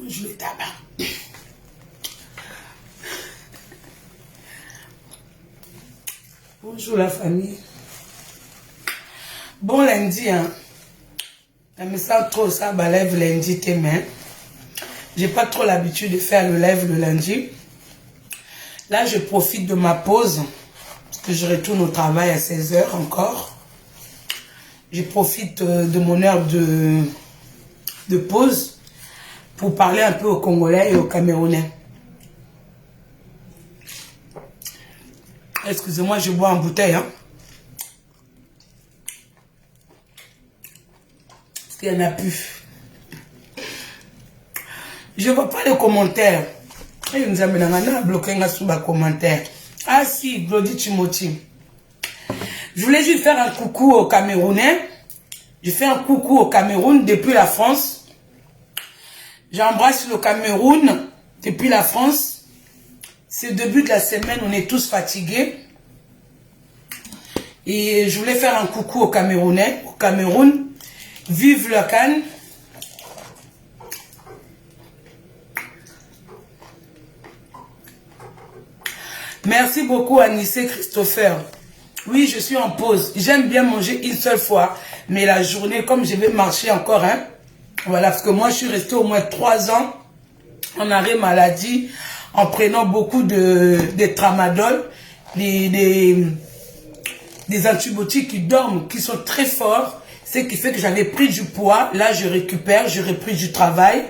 Je le tabac. Bonjour la famille. Bon lundi, hein. Je me sens trop ça, bah lève lundi tes mains. J'ai pas trop l'habitude de faire le live le lundi. Là, je profite de ma pause. Parce que je retourne au travail à 16 h encore. Je profite de mon heure de pause pour parler un peu aux Congolais et aux Camerounais. Excusez-moi, je bois en bouteille. Hein. Parce qu'il n'y en a plus. Je ne vois pas les commentaires. Et nous avons bloqué les commentaires. Ah si, Glody Timothy. Je voulais juste faire un coucou aux Camerounais. Je fais un coucou au Cameroun depuis la France. J'embrasse le Cameroun depuis la France. C'est le début de la semaine, on est tous fatigués. Et je voulais faire un coucou aux Camerounais, au Cameroun. Vive le Cannes. Merci beaucoup Anissé Christopher. Oui, je suis en pause. J'aime bien manger une seule fois. Mais la journée, comme je vais marcher encore, hein. Voilà, parce que moi, je suis restée au moins 3 ans en arrêt maladie, en prenant beaucoup de tramadol, des antibiotiques qui dorment, qui sont très forts. Ce qui fait que j'avais pris du poids. Là, je récupère, j'ai repris du travail.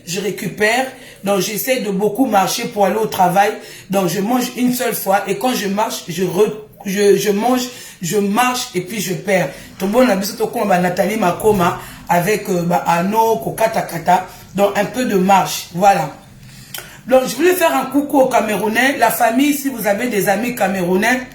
Je récupère. Donc, j'essaie de beaucoup marcher pour aller au travail. Donc, je mange une seule fois. Et quand je marche, je mange, je marche et puis je perds. Tout le monde a besoin de Nathalie Makoma avec Ano, Kokata Kata. Donc, un peu de marche. Voilà. Donc, je voulais faire un coucou aux Camerounais. La famille, si vous avez des amis camerounais,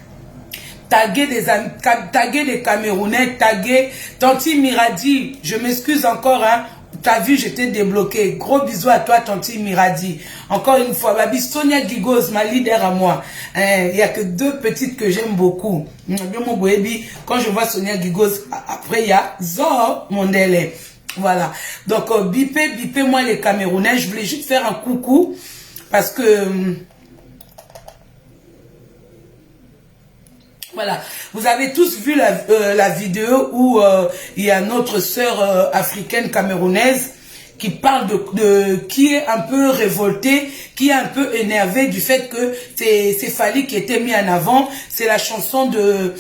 taguez des Camerounais, taguez Tanti Miradi. Je m'excuse encore, hein. T'as vu, j'étais débloqué. Gros bisous à toi, Tanti Miradi. Encore une fois, Babi Sonia Gigos, ma leader à moi. Il n'y a que 2 petites que j'aime beaucoup. Quand je vois Sonia Gigos, après il y a Zo Mondele. Voilà. Donc, bipez moi les Camerounais. Je voulais juste faire un coucou parce que... Voilà, vous avez tous vu la vidéo où il y a notre sœur africaine camerounaise qui parle qui est un peu révoltée, qui est un peu énervée du fait que c'est Fally qui était mis en avant. C'est la chanson de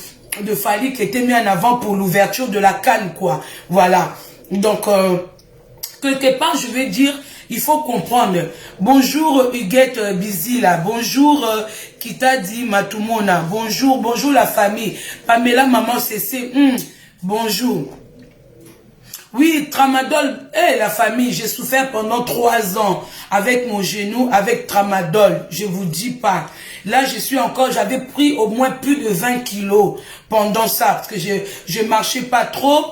Fally qui était mis en avant pour l'ouverture de la CAN, quoi. Voilà. Donc, quelque part, je vais dire... Il faut comprendre. Bonjour Huguette Bizila. Bonjour Kitadi Matumona. Bonjour la famille. Pamela Maman CC. Bonjour. Oui, Tramadol. La famille, j'ai souffert pendant 3 ans avec mon genou, avec Tramadol. Je vous dis pas. Là, j'avais pris au moins plus de 20 kilos pendant ça. Parce que je marchais pas trop.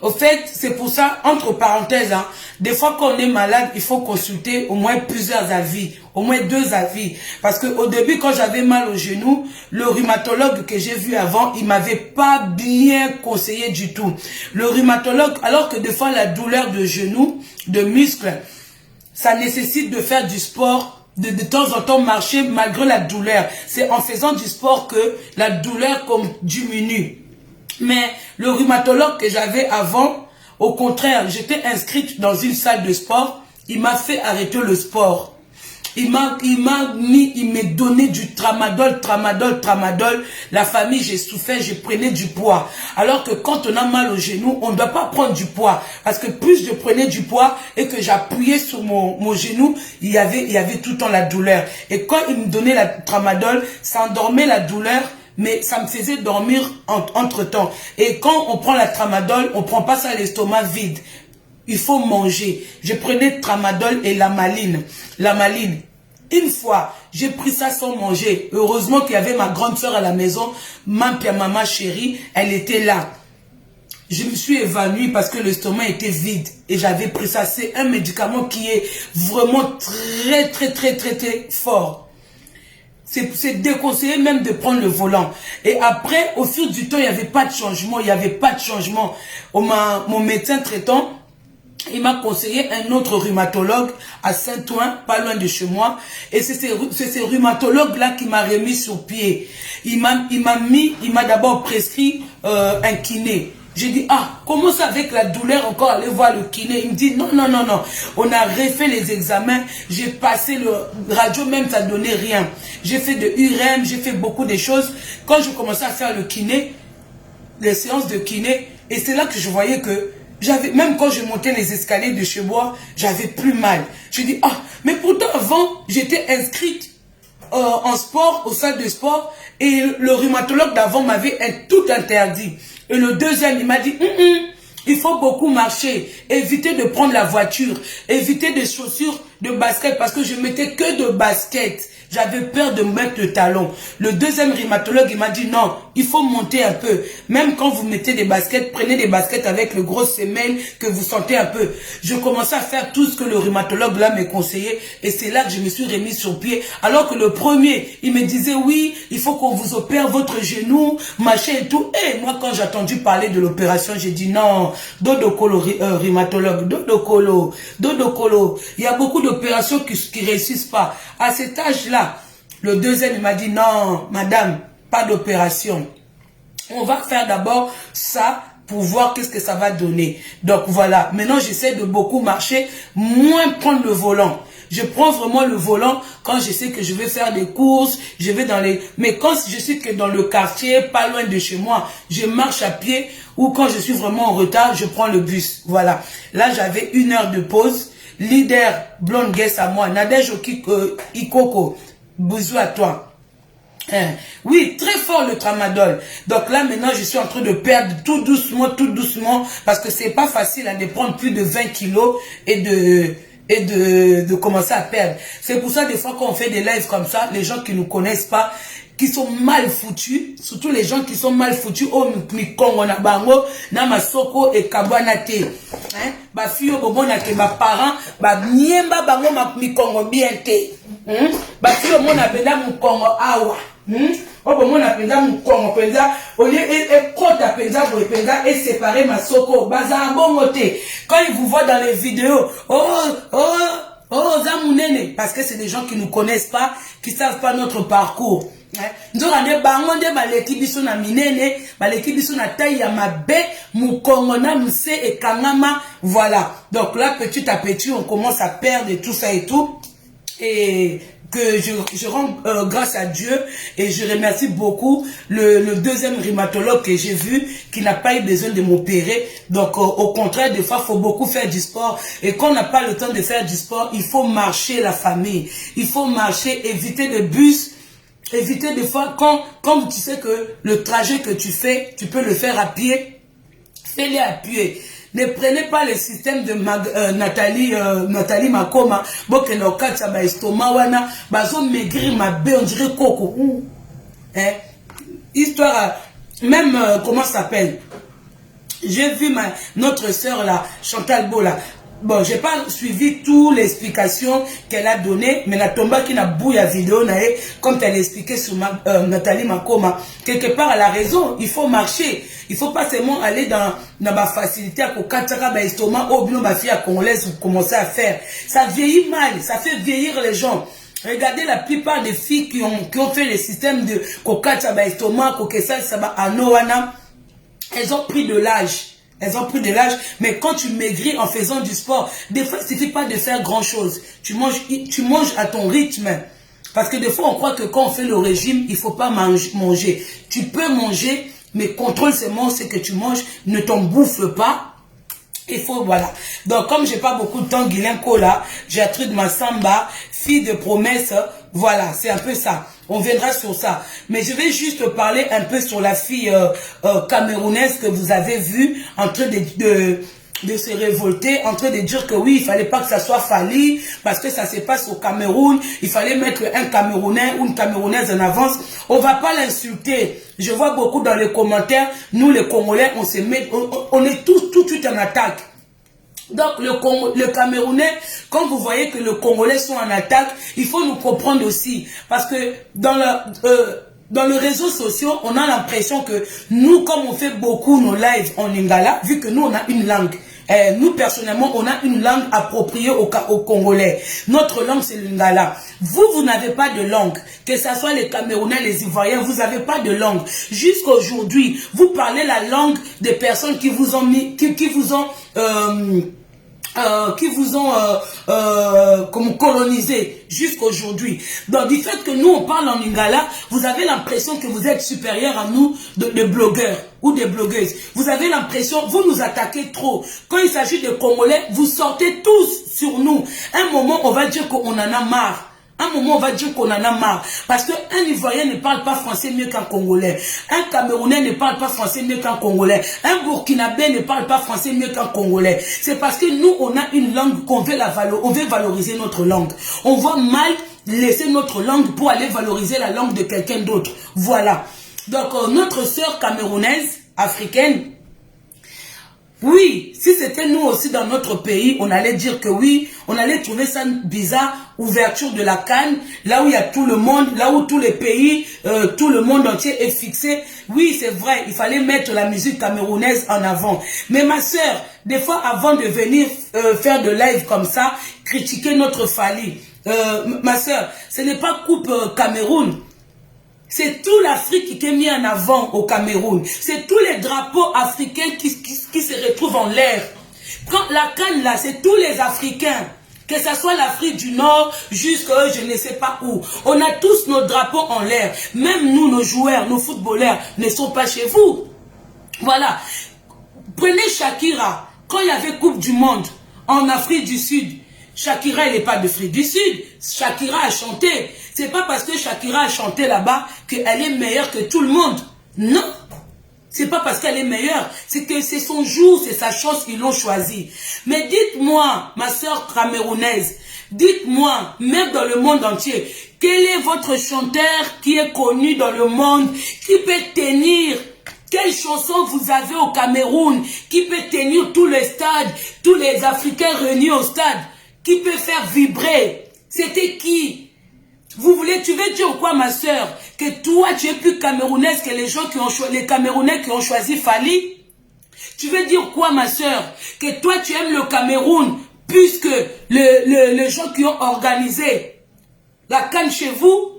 Au fait, c'est pour ça, entre parenthèses, hein, des fois qu'on est malade, il faut consulter au moins plusieurs avis, au moins 2 avis. Parce que au début, quand j'avais mal au genou, le rhumatologue que j'ai vu avant, il m'avait pas bien conseillé du tout. Le rhumatologue, alors que des fois la douleur de genou, de muscle, ça nécessite de faire du sport, de temps en temps marcher malgré la douleur. C'est en faisant du sport que la douleur diminue. Mais le rhumatologue que j'avais avant, au contraire, j'étais inscrite dans une salle de sport, il m'a fait arrêter le sport. Il m'a donné du tramadol. La famille, j'ai souffert, je prenais du poids. Alors que quand on a mal au genou, on ne doit pas prendre du poids. Parce que plus je prenais du poids et que j'appuyais sur mon genou, il y avait tout le temps la douleur. Et quand il me donnait la tramadol, ça endormait la douleur. Mais ça me faisait dormir entre-temps. Et quand on prend la tramadol, on prend pas ça à l'estomac vide. Il faut manger. Je prenais tramadol et la maline. Une fois, j'ai pris ça sans manger. Heureusement qu'il y avait ma grande soeur à la maison, maman chérie, elle était là. Je me suis évanouie parce que l'estomac était vide. Et j'avais pris ça. C'est un médicament qui est vraiment très fort. C'est déconseillé même de prendre le volant. Et après, au fil du temps, il n'y avait pas de changement. Mon médecin traitant il m'a conseillé un autre rhumatologue à Saint-Ouen, pas loin de chez moi. Et c'est ce rhumatologue-là qui m'a remis sur pied. Il m'a d'abord prescrit un kiné. J'ai dit, ah, comment ça avec la douleur encore aller voir le kiné? Il me dit, non, non, non, non. On a refait les examens. J'ai passé le radio, même ça ne donnait rien. J'ai fait de UREM, j'ai fait beaucoup de choses. Quand je commençais à faire le kiné, les séances de kiné, et c'est là que je voyais que même quand je montais les escaliers de chez moi, j'avais plus mal. Je dis, ah, mais pourtant avant, j'étais inscrite en sport, au salle de sport, et le rhumatologue d'avant m'avait tout interdit. Et le deuxième, il m'a dit, il faut beaucoup marcher, éviter de prendre la voiture, éviter des chaussures de basket, parce que je mettais que de basket. J'avais peur de mettre le talon. Le deuxième rhumatologue, il m'a dit non, il faut monter un peu. Même quand vous mettez des baskets, prenez des baskets avec le gros semelle que vous sentez un peu. Je commençais à faire tout ce que le rhumatologue là me conseillait et c'est là que je me suis remis sur pied. Alors que le premier, il me disait oui, il faut qu'on vous opère votre genou, machin et tout. Et moi, quand j'ai entendu parler de l'opération, j'ai dit non, dodokolo rhumatologue, dodokolo. Il y a beaucoup d'opérations qui réussissent pas. À cet âge-là, le deuxième, il m'a dit, non, madame, pas d'opération. On va faire d'abord ça pour voir qu'est-ce que ça va donner. Donc voilà, maintenant j'essaie de beaucoup marcher, moins prendre le volant. Je prends vraiment le volant quand je sais que je vais faire des courses, je vais dans les... Mais quand je suis que dans le quartier, pas loin de chez moi, je marche à pied ou quand je suis vraiment en retard, je prends le bus. Voilà. Là, j'avais 1 heure de pause. Leader, blonde guest à moi, Nadège Ikoko, bisous à toi. Oui, très fort le tramadol. Donc là, maintenant, je suis en train de perdre tout doucement, parce que c'est pas facile de prendre plus de 20 kilos et de commencer à perdre. C'est pour ça, des fois, quand on fait des lives comme ça, les gens qui nous connaissent pas, qui sont mal foutus, surtout les gens qui sont mal foutus, oh, mikongo na bango, na masoko et kabwana te. Hein? Ba fiyo bobo na ke ba parents, ba niemba bango mikongo bien te. Ba fiyo mona penda mikongo awa. Oh, mona penda mikongo penda, au lieu et kota penda, vous penda et séparer masoko, baza bongo te. Quand ils vous voient dans les vidéos, oh, Zamounene, parce que c'est des gens qui ne nous connaissent pas, qui ne savent pas notre parcours. Nous avons bango de baleki biso na minene, baleki biso na taille ya mabe, mukongo na mse et kangama, voilà. Donc là, petit à petit, on commence à perdre tout ça et tout. Et que je rends grâce à Dieu et je remercie beaucoup le deuxième rhumatologue que j'ai vu qui n'a pas eu besoin de m'opérer. Donc au contraire, des fois il faut beaucoup faire du sport et quand on n'a pas le temps de faire du sport, il faut marcher la famille, il faut marcher, éviter le bus, éviter des fois quand tu sais que le trajet que tu fais, tu peux le faire à pied, fais-le à pied. Ne prenez pas le système de Nathalie Makoma. Bon, que nos quatre, ça va estomac, wana, bazo maigrir ma bé, on dirait coco. Hein? Histoire, même, comment ça s'appelle? J'ai vu notre sœur là, Chantal Bola. Bon, j'ai pas suivi toutes les explications qu'elle a données, mais la tomba qui n'a bouillé la vidéo, comme elle a expliqué sur Nathalie Makoma, quelque part elle a raison, il faut marcher. Il faut pas seulement aller dans ma facilité à kokataka ba estomac ou bien ma fille à congolaise vous commencez à faire. Ça vieillit mal, ça fait vieillir les gens. Regardez la plupart des filles qui ont fait le système de kokataka ba estomac, kokesa saba anoana, elles ont pris de l'âge. Elles ont pris de l'âge, mais quand tu maigris en faisant du sport, des fois, il ne suffit pas de faire grand-chose. Tu manges à ton rythme. Parce que des fois, on croit que quand on fait le régime, il ne faut pas manger. Tu peux manger, mais contrôle seulement ce que tu manges, ne t'en bouffe pas. Il faut, voilà. Donc, comme j'ai pas beaucoup de temps, Guylaine Kola, Gertrude Massamba, fille de promesse, voilà, c'est un peu ça. On viendra sur ça. Mais je vais juste parler un peu sur la fille camerounaise que vous avez vue en train de se révolter, en train de dire que oui, il fallait pas que ça soit Fally, parce que ça se passe au Cameroun, il fallait mettre un Camerounais ou une Camerounaise en avance. On va pas l'insulter. Je vois beaucoup dans les commentaires, nous les Congolais, on est tous tout de suite en attaque. Donc le Camerounais, quand vous voyez que les Congolais sont en attaque, il faut nous comprendre aussi. Parce que dans les réseaux sociaux, on a l'impression que nous, comme on fait beaucoup nos lives en lingala, vu que nous on a une langue, Nous, personnellement, on a une langue appropriée aux Congolais. Notre langue, c'est le Lingala. Vous n'avez pas de langue. Que ce soit les Camerounais, les Ivoiriens, vous n'avez pas de langue. Jusqu'à aujourd'hui, vous parlez la langue des personnes qui vous ont mis, qui vous ont comme colonisé jusqu'aujourd'hui. Donc du fait que nous on parle en lingala, vous avez l'impression que vous êtes supérieur à nous de blogueurs ou des blogueuses. Vous avez l'impression, vous nous attaquez trop. Quand il s'agit de Congolais, vous sortez tous sur nous. Un moment on va dire qu'on en a marre. Un moment, on va dire qu'on en a marre. Parce qu'un Ivoirien ne parle pas français mieux qu'un Congolais. Un Camerounais ne parle pas français mieux qu'un Congolais. Un Burkinabé ne parle pas français mieux qu'un Congolais. C'est parce que nous, on a une langue qu'on veut on veut valoriser notre langue. On voit mal laisser notre langue pour aller valoriser la langue de quelqu'un d'autre. Voilà. Donc, notre sœur camerounaise, africaine, oui, si c'était nous aussi dans notre pays, on allait dire que oui, on allait trouver ça bizarre, ouverture de la CAN, là où il y a tout le monde, là où tous les pays, tout le monde entier est fixé. Oui, c'est vrai, il fallait mettre la musique camerounaise en avant. Mais ma soeur, des fois avant de venir faire de live comme ça, critiquer notre Fally, ma soeur, ce n'est pas coupe Cameroun. C'est toute l'Afrique qui est mis en avant au Cameroun. C'est tous les drapeaux africains qui se retrouvent en l'air. Quand la canne là, c'est tous les Africains. Que ce soit l'Afrique du Nord jusqu'à je ne sais pas où. On a tous nos drapeaux en l'air. Même nous, nos joueurs, nos footballeurs ne sont pas chez vous. Voilà. Prenez Shakira. Quand il y avait Coupe du Monde en Afrique du Sud, Shakira, elle n'est pas d'Afrique du Sud. Shakira a chanté. C'est pas parce que Shakira a chanté là-bas qu'elle est meilleure que tout le monde. Non. C'est pas parce qu'elle est meilleure. C'est que c'est son jour, c'est sa chance, ils l'ont choisi. Mais dites-moi, ma soeur camerounaise, dites-moi, même dans le monde entier, quel est votre chanteur qui est connu dans le monde, qui peut tenir... Quelle chanson vous avez au Cameroun qui peut tenir tous les stades, tous les Africains réunis au stade, qui peut faire vibrer? C'était qui? Tu veux dire quoi, ma soeur? Que toi, tu es plus camerounaise que les gens les Camerounais qui ont choisi Fally? Tu veux dire quoi, ma soeur? Que toi, tu aimes le Cameroun plus que les gens qui ont organisé la CAN chez vous?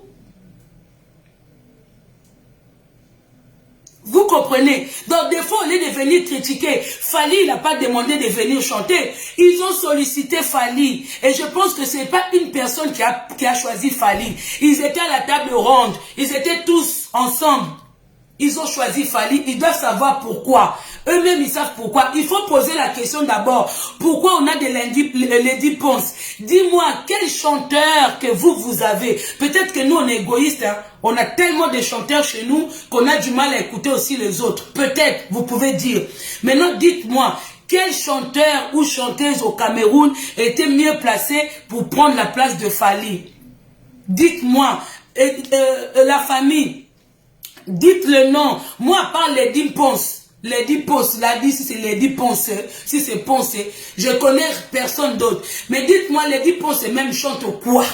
Vous comprenez? Donc, des fois, on est de venir critiquer. Fally, il n'a pas demandé de venir chanter. Ils ont sollicité Fally. Et je pense que ce n'est pas une personne qui a choisi Fally. Ils étaient à la table ronde. Ils étaient tous ensemble. Ils ont choisi Fally. Ils doivent savoir pourquoi. Eux-mêmes, ils savent pourquoi. Il faut poser la question d'abord. Pourquoi on a des Lady Ponce? Dis-moi, quel chanteur que vous avez? Peut-être que nous, on est égoïstes. Hein? On a tellement de chanteurs chez nous qu'on a du mal à écouter aussi les autres. Peut-être, vous pouvez dire. Maintenant, dites-moi, quel chanteur ou chanteuse au Cameroun était mieux placé pour prendre la place de Fally? Dites-moi, la famille, dites le nom. Moi, à part Lady Ponce, Lady Ponce, là dit si c'est Lady Ponce, si c'est Ponce, je connais personne d'autre. Mais dites-moi, Lady Ponce même chante quoi?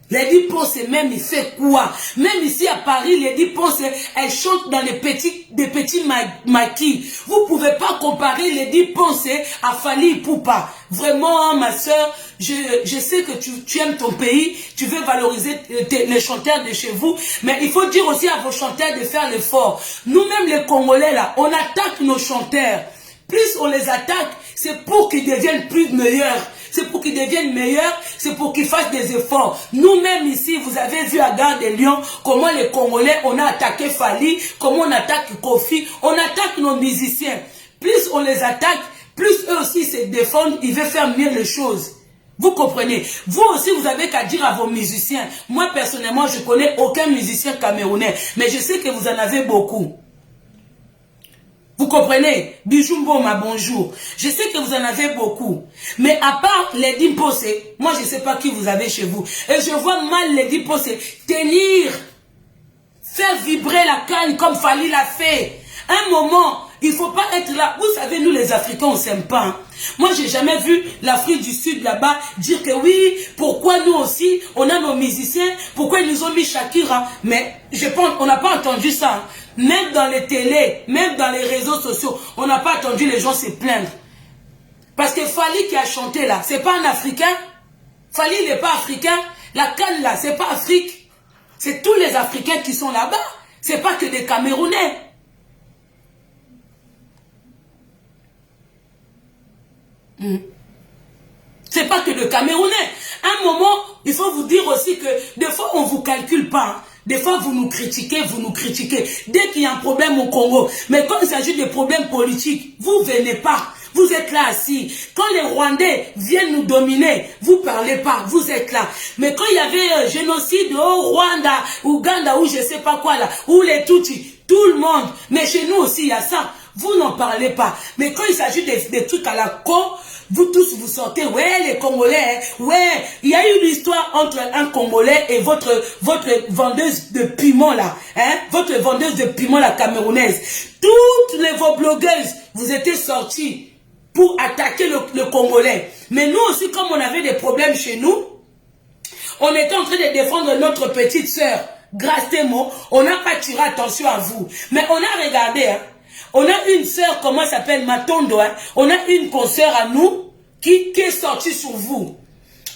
Lady Ponce même il fait quoi? Même ici à Paris, Lady Ponce, elle chante dans des petits maquis. Vous pouvez pas comparer Lady Ponce à Fally Ipupa. Vraiment, ma soeur, je sais que tu aimes ton pays, tu veux valoriser les chanteurs de chez vous, mais il faut dire aussi à vos chanteurs de faire l'effort. Nous-mêmes les Congolais là, on attaque nos chanteurs. Plus on les attaque, c'est pour qu'ils deviennent plus meilleurs. C'est pour qu'ils deviennent meilleurs, c'est pour qu'ils fassent des efforts. Nous-mêmes ici, vous avez vu à Gare des Lions, comment les Congolais, on a attaqué Fally, comment on attaque Kofi, on attaque nos musiciens. Plus on les attaque, plus eux aussi se défendent, ils veulent faire mieux les choses. Vous comprenez? Vous aussi, vous avez qu'à dire à vos musiciens. Moi, personnellement, je connais aucun musicien camerounais, mais je sais que vous en avez beaucoup. Vous comprenez? Bijumbo, ma bonjour. Je sais que vous en avez beaucoup. Mais à part Lady Ponce, moi je ne sais pas qui vous avez chez vous. Et je vois mal Lady Ponce tenir, faire vibrer la canne comme Fally l'a fait. Un moment, il ne faut pas être là. Vous savez, nous les Africains, on ne s'aime pas. Hein. Moi, j'ai jamais vu l'Afrique du Sud là-bas dire que oui, pourquoi nous aussi, on a nos musiciens, pourquoi ils nous ont mis Shakira. Mais je pense, on n'a pas entendu ça. Hein. Même dans les télés, même dans les réseaux sociaux, on n'a pas entendu les gens se plaindre. Parce que Fally qui a chanté là, c'est pas un Africain. Fally il n'est pas africain. La canne là, c'est pas Afrique. C'est tous les Africains qui sont là-bas. C'est pas que des Camerounais. C'est pas que des Camerounais. À un moment, il faut vous dire aussi que des fois, on ne vous calcule pas. Des fois, vous nous critiquez, Dès qu'il y a un problème au Congo, mais quand il s'agit de problèmes politiques, vous ne venez pas. Vous êtes là assis. Quand les Rwandais viennent nous dominer, vous ne parlez pas, vous êtes là. Mais quand il y avait génocide au Rwanda, Ouganda, ou je ne sais pas quoi là, ou les Tutsis, tout le monde, mais chez nous aussi il y a ça, vous n'en parlez pas. Mais quand il s'agit des trucs à la con, vous tous vous sortez, ouais les Congolais, ouais, il y a eu une histoire entre un Congolais et votre vendeuse de piment là, votre vendeuse de piment la camerounaise. Toutes vos blogueuses, vous étiez sortis pour attaquer le Congolais. Mais nous aussi, comme on avait des problèmes chez nous, on était en train de défendre notre petite sœur, Grace Temo, on n'a pas tiré attention à vous. Mais on a regardé, on a une sœur, comment elle s'appelle, Matondo, on a une consoeur à nous qui est sortie sur vous.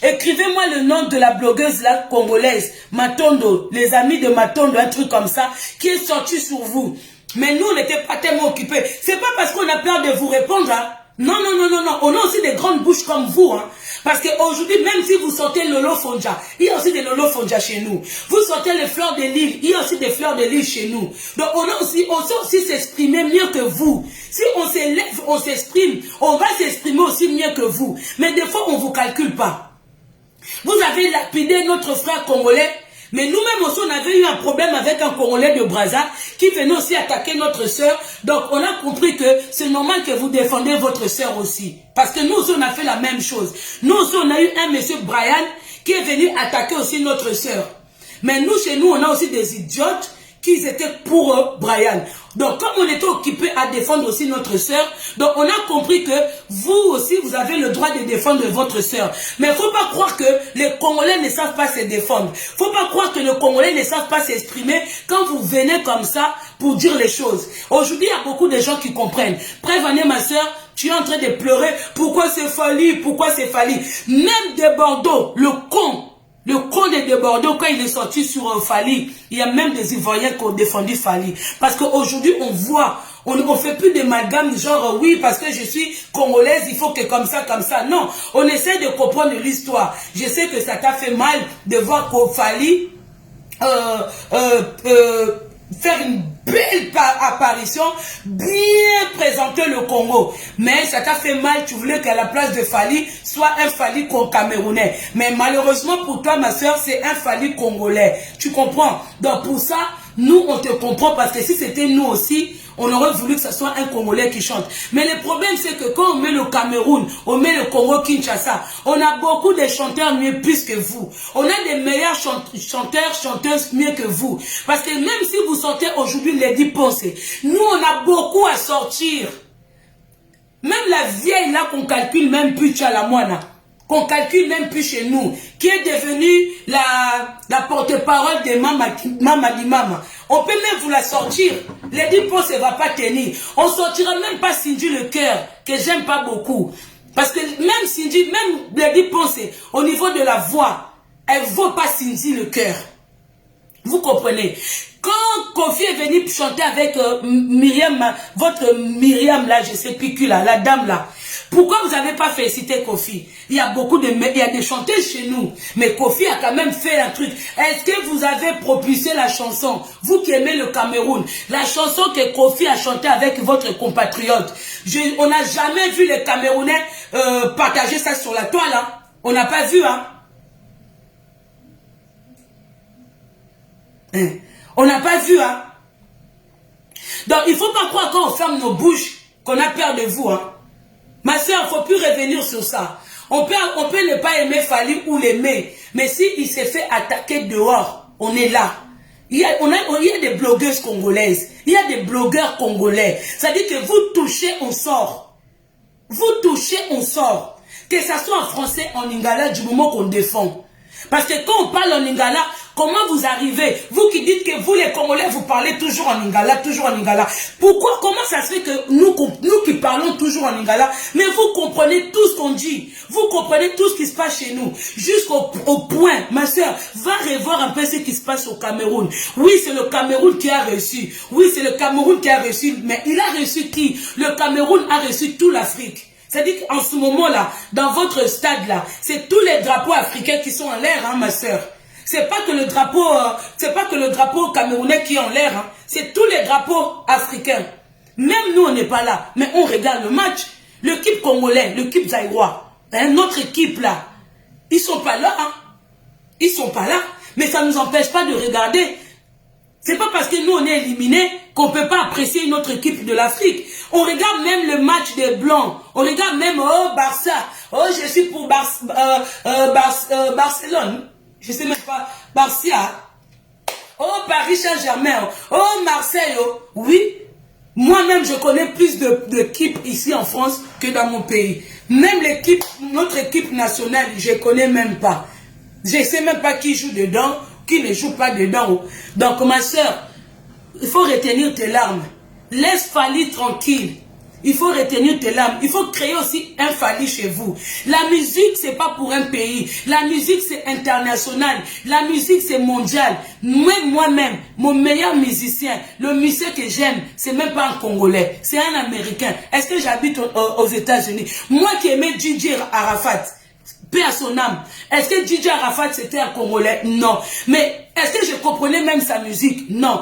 Écrivez-moi le nom de la blogueuse là, congolaise, Matondo, les amis de Matondo, un truc comme ça, qui est sortie sur vous. Mais nous, on n'était pas tellement occupés. C'est pas parce qu'on a peur de vous répondre, Non, non, non, non, non. On a aussi des grandes bouches comme vous, Parce qu'aujourd'hui, même si vous sortez Lolo Fonja, il y a aussi des Lolo Fonja chez nous. Vous sortez les fleurs de l'île, il y a aussi des fleurs de l'île chez nous. Donc on sait aussi s'exprimer mieux que vous. Si on s'élève, on s'exprime, on va s'exprimer aussi mieux que vous. Mais des fois, on ne vous calcule pas. Vous avez lapidé notre frère congolais. Mais nous-mêmes aussi, on avait eu un problème avec un Congolais de Brazza qui venait aussi attaquer notre sœur. Donc, on a compris que c'est normal que vous défendez votre sœur aussi. Parce que nous aussi, on a fait la même chose. Nous aussi, on a eu un monsieur Brian qui est venu attaquer aussi notre sœur. Mais nous, chez nous, on a aussi des idiotes qui étaient pour Brian. Donc, comme on était occupé à défendre aussi notre sœur, donc on a compris que vous aussi, vous avez le droit de défendre votre sœur. Mais il ne faut pas croire que les Congolais ne savent pas se défendre. Il ne faut pas croire que les Congolais ne savent pas s'exprimer quand vous venez comme ça pour dire les choses. Aujourd'hui, il y a beaucoup de gens qui comprennent. Prévenez ma sœur, tu es en train de pleurer. Pourquoi c'est Fally? Pourquoi c'est Fally? Même de Bordeaux, le con de Bordeaux, quand il est sorti sur Fally, il y a même des Ivoiriens qui ont défendu Fally. Parce qu'aujourd'hui, on voit, on ne fait plus d'amalgame, genre, oui, parce que je suis congolaise, il faut que comme ça. Non, on essaie de comprendre l'histoire. Je sais que ça t'a fait mal de voir qu'au Fally faire une belle apparition, bien présenter le Congo. Mais ça t'a fait mal, tu voulais qu'à la place de Fally, soit un Fally camerounais. Mais malheureusement pour toi, ma soeur, c'est un Fally congolais. Tu comprends? Donc pour ça, nous, on te comprend parce que si c'était nous aussi, on aurait voulu que ce soit un Congolais qui chante. Mais le problème, c'est que quand on met le Cameroun, on met le Congo Kinshasa, on a beaucoup de chanteurs mieux plus que vous. On a des meilleurs chanteurs, chanteuses mieux que vous. Parce que même si vous sortez aujourd'hui Lady Ponce, nous, on a beaucoup à sortir. Même la vieille là qu'on calcule même plus, Tchalamoana, qu'on calcule même plus chez nous, qui est devenue la porte-parole de Mamadi Mama. On peut même vous la sortir. Lady Ponce ne va pas tenir. On ne sortira même pas Cindy le cœur, que j'aime pas beaucoup. Parce que même Cindy, même Lady Ponce, au niveau de la voix, elle ne vaut pas Cindy le cœur. Vous comprenez? Quand Kofi est venu chanter avec Myriam, votre Myriam là, je sais plus qui là, la dame là, pourquoi vous n'avez pas félicité Kofi? Il y a il y a des chanteuses chez nous, mais Kofi a quand même fait un truc. Est-ce que vous avez propulsé la chanson, vous qui aimez le Cameroun, la chanson que Kofi a chantée avec votre compatriote? On n'a jamais vu les Camerounais partager ça sur la toile, On n'a pas vu, On n'a pas vu, Donc, il ne faut pas croire quand on ferme nos bouches qu'on a peur de vous, Ma soeur, il ne faut plus revenir sur ça. On peut ne pas aimer Fally ou l'aimer, mais s'il s'est fait attaquer dehors, on est là. Il y a des blogueuses congolaises, il y a des blogueurs congolais. Ça dit que vous touchez, on sort. Vous touchez, on sort. Que ça soit en français, en lingala, du moment qu'on défend. Parce que quand on parle en lingala, comment vous arrivez? Vous qui dites que vous les Congolais, vous parlez toujours en lingala, toujours en lingala. Pourquoi? Comment ça se fait que nous qui parlons toujours en lingala, mais vous comprenez tout ce qu'on dit. Vous comprenez tout ce qui se passe chez nous. Jusqu'au point, ma soeur, va revoir un peu ce qui se passe au Cameroun. Oui, c'est le Cameroun qui a reçu. Oui, c'est le Cameroun qui a reçu. Mais il a reçu qui? Le Cameroun a reçu toute l'Afrique. C'est-à-dire qu'en ce moment-là, dans votre stade-là, c'est tous les drapeaux africains qui sont en l'air, hein, ma soeur. C'est pas que le drapeau camerounais qui est en l'air, hein. C'est tous les drapeaux africains. Même nous, on n'est pas là, mais on regarde le match. L'équipe congolaise, l'équipe zaïrois, hein, notre équipe là, ils sont pas là, hein. Ils sont pas là, mais ça nous empêche pas de regarder. C'est pas parce que nous on est éliminés qu'on peut pas apprécier une autre équipe de l'Afrique. On regarde même le match des Blancs. On regarde même, oh Barça, oh je suis pour Barcelone. Je sais même pas, Barça. Oh Paris Saint-Germain, oh Marseille, oh. Oui. Moi-même je connais plus d'équipes ici en France que dans mon pays. Même l'équipe, notre équipe nationale, je connais même pas. Je sais même pas qui joue dedans, qui ne joue pas dedans. Donc ma soeur, il faut retenir tes larmes. Laisse Fally tranquille. Il faut retenir tes larmes. Il faut créer aussi un Fally chez vous. La musique, c'est pas pour un pays. La musique, c'est international. La musique, c'est mondial. Moi-même, mon meilleur musicien, le musicien que j'aime, c'est même pas un Congolais. C'est un Américain. Est-ce que j'habite aux États-Unis? Moi qui aimais DJ Arafat, paix à son âme. Est-ce que DJ Arafat, c'était un Congolais? Non. Mais est-ce que je comprenais même sa musique? Non.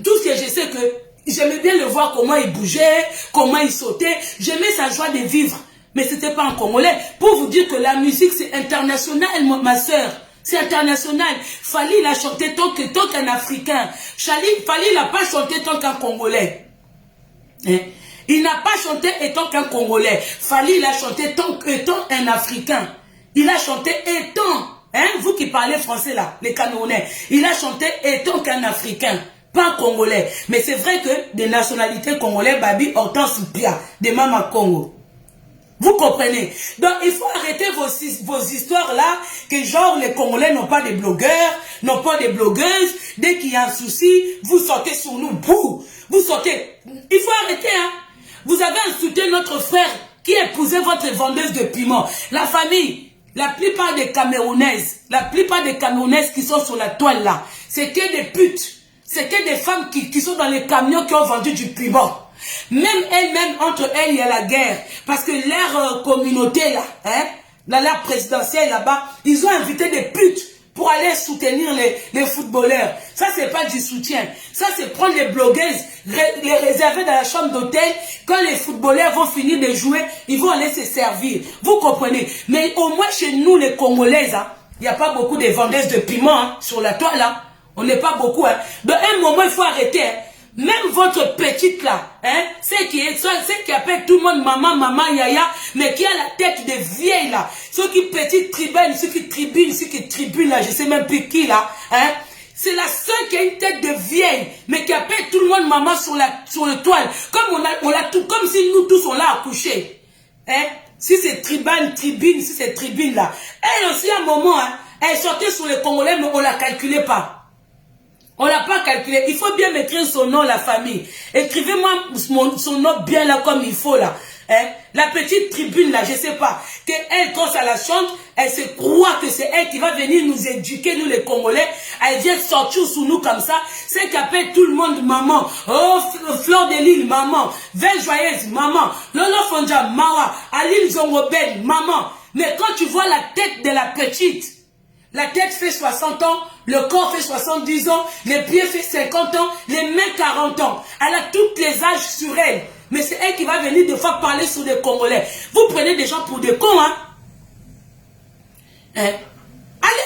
Tout ce que je sais que j'aimais bien le voir, comment il bougeait, comment il sautait. J'aimais sa joie de vivre. Mais c'était pas un Congolais. Pour vous dire que la musique, c'est international, ma soeur. C'est international. Fally, il a chanté tant qu'un Africain. Fally, il n'a pas chanté tant qu'un Congolais. Hein? Il n'a pas chanté étant qu'un Congolais. Fally, il a chanté étant un Africain. Il a chanté étant, hein, vous qui parlez français là, les Camerounais, il a chanté étant qu'un Africain. Pas Congolais. Mais c'est vrai que des nationalités congolaises, Babi, Hortense Pia, de Mama Congo. Vous comprenez? Donc, il faut arrêter vos histoires là, que genre les Congolais n'ont pas de blogueurs, n'ont pas de blogueuses. Dès qu'il y a un souci, vous sortez sur nous. Bouh, vous sortez. Il faut arrêter, hein. Vous avez insulté notre frère qui épousait votre vendeuse de piment. La famille, la plupart des Camerounaises qui sont sur la toile là, c'est que des putes. C'est que des femmes qui sont dans les camions qui ont vendu du piment. Même elles-mêmes, entre elles, il y a la guerre. Parce que leur communauté là, hein, dans leur présidentielle là-bas, ils ont invité des putes pour aller soutenir les footballeurs. Ça, c'est pas du soutien. Ça, c'est prendre les blogueuses, les réserver dans la chambre d'hôtel. Quand les footballeurs vont finir de jouer, ils vont aller se servir. Vous comprenez? Mais au moins chez nous, les Congolaises, hein, il n'y a pas beaucoup de vendeuses de piment, hein, sur la toile là. On n'est pas beaucoup, hein. De un moment, il faut arrêter, hein. Même votre petite là, hein, c'est qui appelle tout le monde maman, yaya, mais qui a la tête de vieille là. Ceux qui petite tribune, ceux qui tribune là, je sais même plus qui là, hein. C'est la seule qui a une tête de vieille, mais qui appelle tout le monde maman sur le toile. Comme on l'a tout, comme si nous tous on l'a accouché. Hein. Si c'est tribune, si c'est tribune là. Elle aussi à un moment, hein, elle sortait sur les Congolais, mais on la calculait pas. On l'a pas calculé. Il faut bien m'écrire son nom, la famille. Écrivez-moi son nom bien là comme il faut là. Hein? La petite tribune là, je sais pas. Qu'elle, quand ça la chante, elle se croit que c'est elle qui va venir nous éduquer, nous les Congolais. Elle vient sortir sous nous comme ça. C'est qu'elle appelle tout le monde maman. Oh, Fleur de Lille, maman. Veille joyeuse, maman. Lolo Fonja, Mawa. Aline Zongoben, maman. Mais quand tu vois la tête de la petite, la tête fait 60 ans, le corps fait 70 ans, les pieds fait 50 ans, les mains 40 ans. Elle a tous les âges sur elle. Mais c'est elle qui va venir des fois parler sur des Congolais. Vous prenez des gens pour des cons, hein? Allez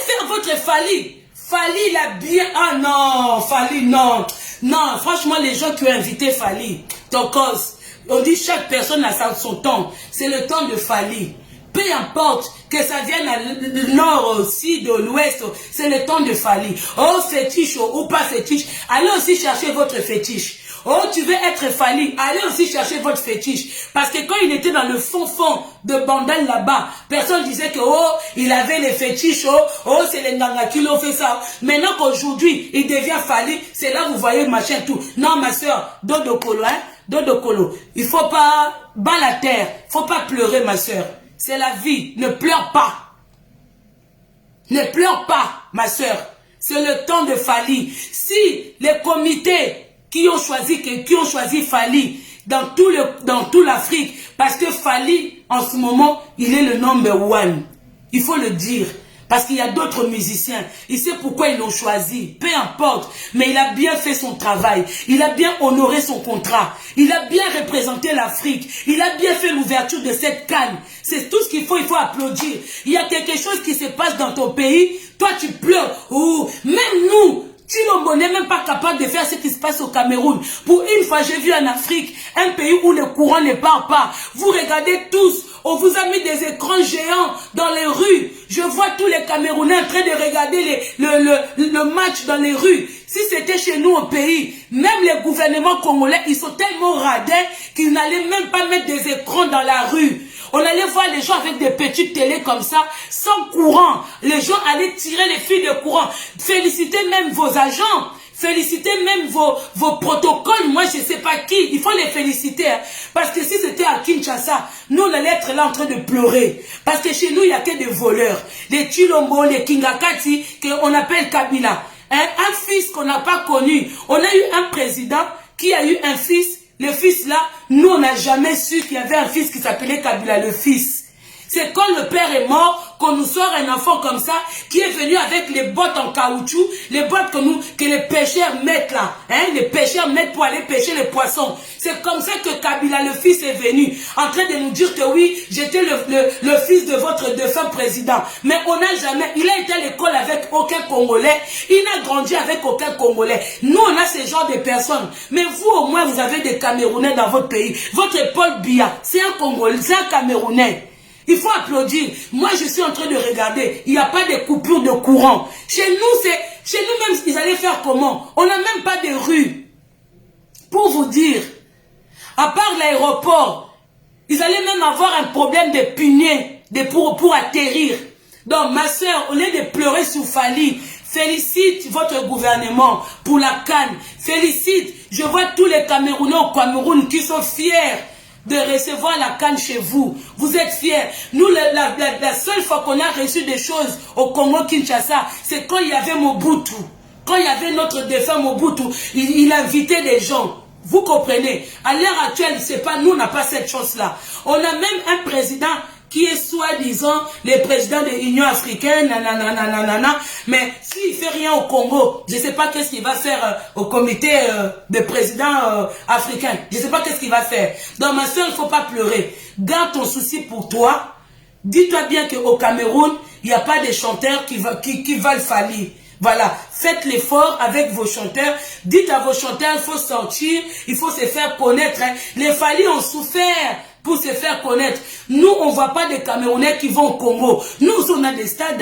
faire votre Fally. Fally, il a bien... Ah non, Fally, non. Non, franchement, les gens qui ont invité Fally, ton cause, on dit chaque personne a son temps. C'est le temps de Fally. Peu importe que ça vienne au nord, au sud, au l'ouest, c'est le temps de Fally. Oh, fétiche ou pas fétiche, allez aussi chercher votre fétiche. Oh, tu veux être Fally, allez aussi chercher votre fétiche. Parce que quand il était dans le fond de Bandal là-bas, personne disait que, oh, il avait les fétiches, oh, c'est les Nganga qui l'ont fait ça. Maintenant qu'aujourd'hui, il devient Fally, c'est là où vous voyez machin tout. Non, ma soeur, Dodo Kolo, hein, Dodo Kolo. Il faut pas bas la terre, faut pas pleurer, ma soeur. C'est la vie, ne pleure pas. Ne pleure pas, ma soeur. C'est le temps de Fally. Si les comités qui ont choisi Fally dans tout l'Afrique, parce que Fally, en ce moment, il est le number one. Il faut le dire. Parce qu'il y a d'autres musiciens. Il sait pourquoi ils l'ont choisi. Peu importe. Mais il a bien fait son travail. Il a bien honoré son contrat. Il a bien représenté l'Afrique. Il a bien fait l'ouverture de cette canne. C'est tout ce qu'il faut. Il faut applaudir. Il y a quelque chose qui se passe dans ton pays. Toi, tu pleures. Ouh, même nous, Chilombo n'est même pas capable de faire ce qui se passe au Cameroun. Pour une fois, j'ai vu en Afrique, un pays où le courant ne part pas. Vous regardez tous, on vous a mis des écrans géants dans les rues. Je vois tous les Camerounais en train de regarder le match dans les rues. Si c'était chez nous au pays, même les gouvernements congolais, ils sont tellement radins qu'ils n'allaient même pas mettre des écrans dans la rue. On allait voir les gens avec des petites télés comme ça, sans courant. Les gens allaient tirer les fils de courant. Félicitez même vos agents. Félicitez même vos protocoles. Moi, je ne sais pas qui. Il faut les féliciter. Hein. Parce que si c'était à Kinshasa, nous, on allait être là en train de pleurer. Parce que chez nous, il n'y a que des voleurs. Les Chilombo, les Kingakati, qu'on appelle Kabila. Hein? Un fils qu'on n'a pas connu. On a eu un président qui a eu un fils. Le fils là, nous on n'a jamais su qu'il y avait un fils qui s'appelait Kabila le fils. C'est quand le père est mort qu'on nous sort un enfant comme ça qui est venu avec les bottes en caoutchouc, les bottes que les pêcheurs mettent là, hein, les pêcheurs mettent pour aller pêcher les poissons. C'est comme ça que Kabila le fils est venu, en train de nous dire que oui, j'étais le fils de votre défunt président. Mais on n'a jamais, il a été à l'école avec aucun Congolais, il n'a grandi avec aucun Congolais. Nous on a ce genre de personnes, mais vous au moins vous avez des Camerounais dans votre pays. Votre Paul Biya, c'est un Congolais, c'est un Camerounais. Il faut applaudir. Moi, je suis en train de regarder. Il n'y a pas de coupure de courant. Chez nous même, ils allaient faire comment? On n'a même pas de rue. Pour vous dire, à part l'aéroport, ils allaient même avoir un problème de punier pour atterrir. Donc, ma soeur, au lieu de pleurer sous Fally, félicite votre gouvernement pour la canne. Félicite. Je vois tous les Camerounais au Cameroun qui sont fiers de recevoir la canne chez vous. Vous êtes fiers. Nous, la seule fois qu'on a reçu des choses au Congo-Kinshasa, c'est quand il y avait Mobutu. Quand il y avait notre défunt Mobutu, il invitait des gens. Vous comprenez? À l'heure actuelle, c'est pas, nous, on n'a pas cette chance-là. On a même un président qui est soi-disant le président de l'Union africaine, mais s'il ne fait rien au Congo, je ne sais pas qu'est-ce qu'il va faire au comité de présidents africains. Je ne sais pas qu'est-ce qu'il va faire. Donc ma soeur, il ne faut pas pleurer. Garde ton souci pour toi. Dis-toi bien qu'au Cameroun, il n'y a pas de chanteurs qui valent Fally. Voilà, faites l'effort avec vos chanteurs. Dites à vos chanteurs, il faut sortir, il faut se faire connaître. Hein. Les Fally ont souffert pour se faire connaître. Nous, on ne voit pas des Camerounais qui vont au Congo. Nous, on a des stades.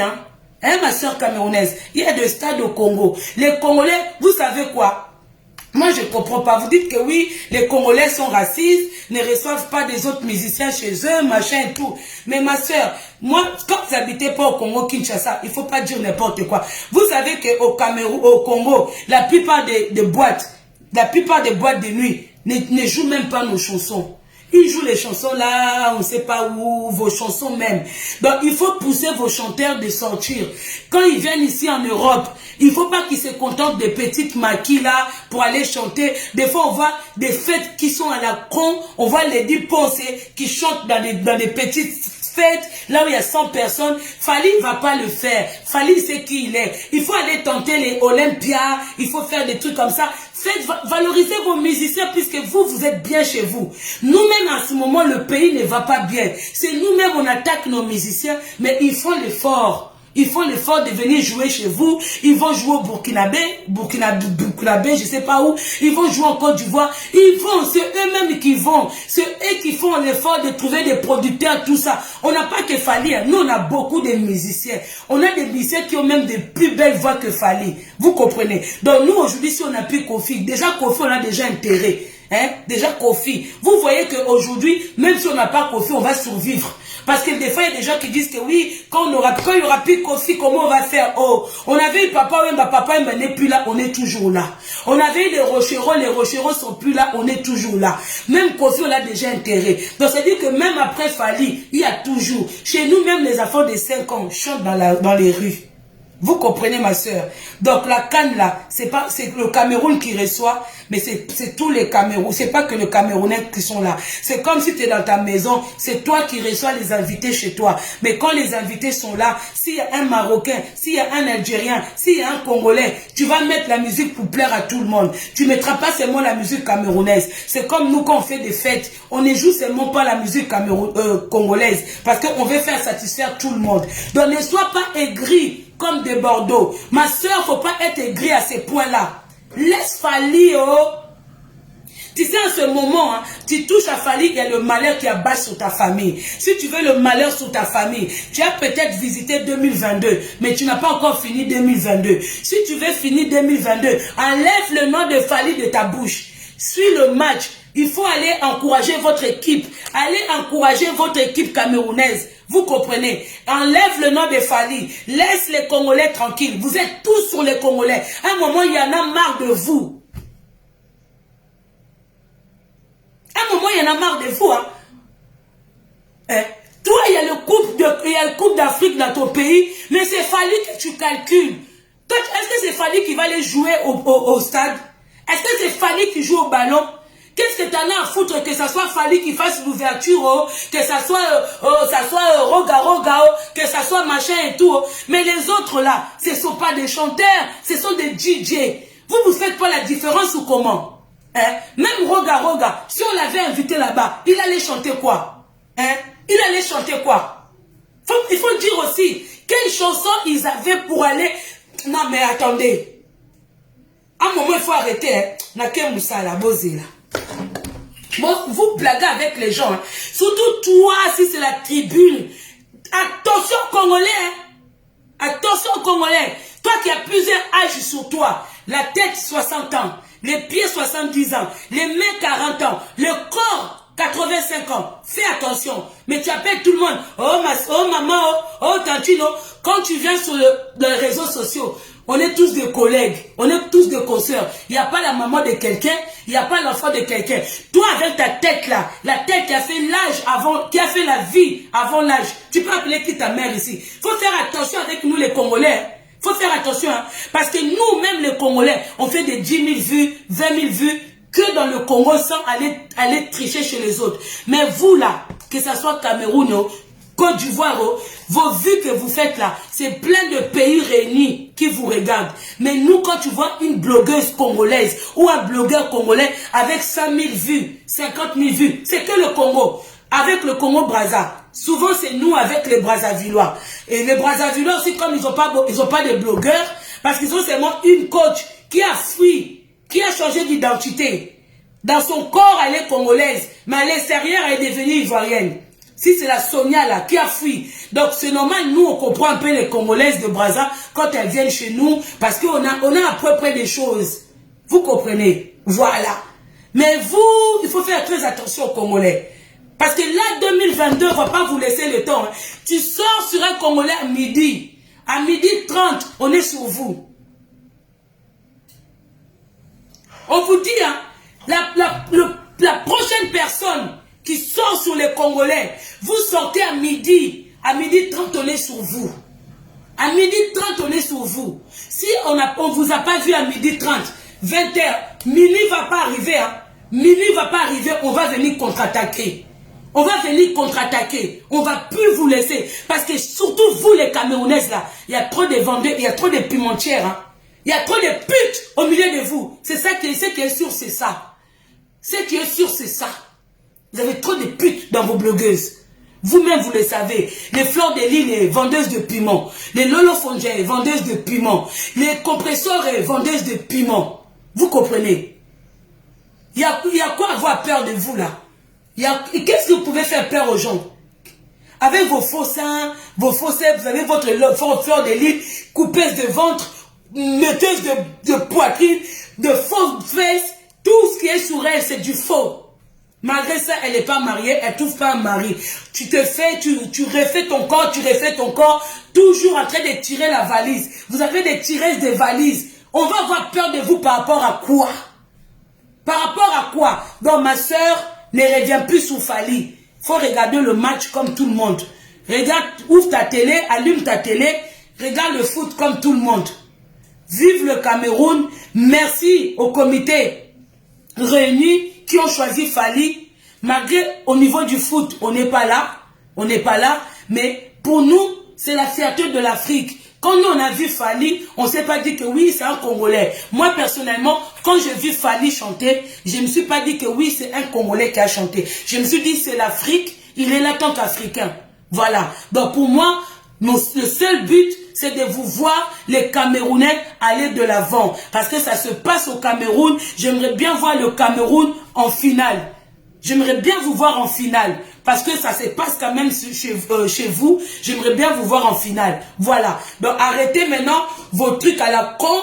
Hein, ma soeur camerounaise, il y a des stades au Congo. Les Congolais, vous savez quoi? Moi, je ne comprends pas. Vous dites que oui, les Congolais sont racistes, ne reçoivent pas des autres musiciens chez eux, machin et tout. Mais ma soeur, moi, quand vous n'habitez pas au Congo-Kinshasa, il ne faut pas dire n'importe quoi. Vous savez qu'au Cameroun, au Congo, la plupart des boîtes de nuit ne jouent même pas nos chansons. Ils jouent les chansons là, on ne sait pas où, vos chansons même. Donc il faut pousser vos chanteurs de sortir. Quand ils viennent ici en Europe, il ne faut pas qu'ils se contentent des petites maquilles là pour aller chanter. Des fois on voit des fêtes qui sont à la con, on voit les 10 pensées qui chantent dans des petites fêtes, là où il y a 100 personnes. Fally ne va pas le faire. Fally sait qui il est. Il faut aller tenter les Olympia, il faut faire des trucs comme ça. Faites valoriser vos musiciens puisque vous êtes bien chez vous. Nous-mêmes, en ce moment, le pays ne va pas bien. C'est nous-mêmes, on attaque nos musiciens, mais ils font l'effort. Ils font l'effort de venir jouer chez vous. Ils vont jouer au Burkinabé, je sais pas où. Ils vont jouer en Côte d'Ivoire. Ils vont, c'est eux-mêmes qui vont. C'est eux qui font l'effort de trouver des producteurs, tout ça. On n'a pas que Fally. Nous, on a beaucoup de musiciens. On a des musiciens qui ont même des plus belles voix que Fally. Vous comprenez? Donc nous, aujourd'hui, si on n'a plus Kofi, déjà Kofi, on a déjà intérêt. Hein? Déjà Kofi. Vous voyez qu'aujourd'hui, même si on n'a pas Kofi, on va survivre. Parce que des fois, il y a des gens qui disent que oui, quand il n'y aura plus Kofi, comment on va faire? Oh, on avait eu Papa Wemba n'est plus là, on est toujours là. On avait eu les Rocheros sont plus là, on est toujours là. Même Kofi, on a déjà intérêt. Donc, c'est-à-dire que même après Fally, il y a toujours, chez nous, même les enfants de 5 ans chantent dans les rues. Vous comprenez, ma soeur? Donc la canne là, c'est le Cameroun qui reçoit, mais c'est tous les Camerounais. C'est pas que les Camerounais qui sont là. C'est comme si tu es dans ta maison, c'est toi qui reçois les invités chez toi. Mais quand les invités sont là, s'il y a un Marocain, s'il y a un Algérien, s'il y a un Congolais, tu vas mettre la musique pour plaire à tout le monde. Tu ne mettras pas seulement la musique camerounaise. C'est comme nous quand on fait des fêtes, on ne joue seulement pas la musique congolaise, parce qu'on veut faire satisfaire tout le monde. Donc ne sois pas aigri comme de Bordeaux. Ma soeur, faut pas être aigri à ces points-là. Laisse Fally, oh. Tu sais, en ce moment, hein, tu touches à Fally, il y a le malheur qui abat sur ta famille. Si tu veux le malheur sur ta famille, tu as peut-être visité 2022, mais tu n'as pas encore fini 2022. Si tu veux finir 2022, enlève le nom de Fally de ta bouche. Suis le match. Il faut aller encourager votre équipe. Allez encourager votre équipe camerounaise. Vous comprenez? Enlève le nom de Fally. Laisse les Congolais tranquilles. Vous êtes tous sur les Congolais. À un moment, il y en a marre de vous. À un moment, il y en a marre de vous. Hein? Toi, il y a le Coupe d'Afrique dans ton pays, mais c'est Fally que tu calcules. Est-ce que c'est Fally qui va aller jouer au stade? Est-ce que c'est Fally qui joue au ballon? Qu'est-ce que tu en as à foutre que ça soit Fally qui fasse l'ouverture, oh, que ça soit Roga, que ça soit machin et tout. Oh. Mais les autres là, ce ne sont pas des chanteurs, ce sont des DJ. Vous ne faites pas la différence ou comment? Hein? Même Roga, si on l'avait invité là-bas, il allait chanter quoi? Hein? Il allait chanter quoi? Il faut dire aussi, quelles chansons ils avaient pour aller... Non mais attendez. À un moment, il faut arrêter. Hein? Naké Moussa la bosé là. Bon, vous blaguez avec les gens. Hein. Surtout toi, si c'est la tribune. Attention Congolais. Hein. Attention Congolais. Toi qui as plusieurs âges sur toi. La tête 60 ans. Les pieds 70 ans. Les mains 40 ans. Le corps 85 ans. Fais attention. Mais tu appelles tout le monde. Oh maman, oh tantino. Quand tu viens sur les réseaux sociaux, on est tous des collègues, on est tous des consoeurs. Il n'y a pas la maman de quelqu'un, il n'y a pas l'enfant de quelqu'un. Toi avec ta tête là, la tête qui a fait l'âge avant, qui a fait la vie avant l'âge, tu peux appeler qui ta mère ici. Il faut faire attention avec nous les Congolais. Il faut faire attention, hein, parce que nous même les Congolais, on fait des 10 000 vues, 20 000 vues, que dans le Congo sans aller tricher chez les autres. Mais vous là, que ce soit Cameroun, Côte d'Ivoire, vos vues que vous faites là, c'est plein de pays réunis qui vous regardent. Mais nous, quand tu vois une blogueuse congolaise ou un blogueur congolais avec 100 000 vues, 50 000 vues, c'est que le Congo. Avec le Congo-Brazza, souvent c'est nous avec les Brazzavillois. Et les Brazzavillois aussi, comme ils n'ont pas de blogueurs, parce qu'ils ont seulement une coach qui a fui, qui a changé d'identité. Dans son corps, elle est congolaise, mais à l'extérieur, elle est devenue ivoirienne. Si c'est la Sonia là qui a fui. Donc c'est normal, nous on comprend un peu les Congolaises de Brazza quand elles viennent chez nous, parce qu'on a à peu près des choses. Vous comprenez? Voilà. Mais vous, il faut faire très attention aux Congolais. Parce que là, 2022, on ne va pas vous laisser le temps. Hein. Tu sors sur un Congolais à midi. À midi 30, on est sur vous. On vous dit, hein, la prochaine personne qui sort sur les Congolais, vous sortez à midi 30, on est sur vous. À midi 30, on est sur vous. Si on ne vous a pas vu à midi 30, 20h, minuit ne va pas arriver. Hein. Minuit ne va pas arriver, on va venir contre-attaquer. On va venir contre-attaquer. On ne va plus vous laisser. Parce que surtout vous les Camerounaises là, il y a trop de vendeurs, il y a trop de pimentières. Hein. Il y a trop de putes au milieu de vous. C'est ça qui est sûr, c'est ça. Ce qui est sûr, c'est ça. Vous avez trop de putes dans vos blogueuses. Vous-même, vous le savez. Les Fleurs de Lille, les vendeuses de piment. Les Lolo Fongé, vendeuses de piment. Les compresseurs, vendeuses de piment. Vous comprenez? Il y a quoi avoir peur de vous, là? Qu'est-ce que vous pouvez faire peur aux gens? Avec vos faux seins, vous avez votre Fleur de Lille, coupeuse de ventre, metteuse de poitrine, de fausses fesses. Tout ce qui est sur elle, c'est du faux. Malgré ça, elle n'est pas mariée, elle ne trouve pas un mari. Tu refais ton corps, toujours en train de tirer la valise. Vous avez des tireuses de valises. On va avoir peur de vous par rapport à quoi? Par rapport à quoi? Donc ma soeur ne revient plus sous Fally. Il faut regarder le match comme tout le monde. Regarde, ouvre ta télé, allume ta télé, regarde le foot comme tout le monde. Vive le Cameroun. Merci au comité réunis qui ont choisi Fally. Malgré au niveau du foot, on n'est pas là, mais pour nous, c'est la fierté de l'Afrique. Quand nous on a vu Fally, on ne s'est pas dit que oui, c'est un Congolais. Moi personnellement, quand j'ai vu Fally chanter, je ne me suis pas dit que oui, c'est un Congolais qui a chanté. Je me suis dit c'est l'Afrique, il est là tant qu'Africain. Voilà. Donc pour moi, le seul but, c'est de vous voir, les Camerounais, aller de l'avant. Parce que ça se passe au Cameroun. J'aimerais bien voir le Cameroun en finale. J'aimerais bien vous voir en finale. Parce que ça se passe quand même chez vous. J'aimerais bien vous voir en finale. Voilà. Donc arrêtez maintenant vos trucs à la con.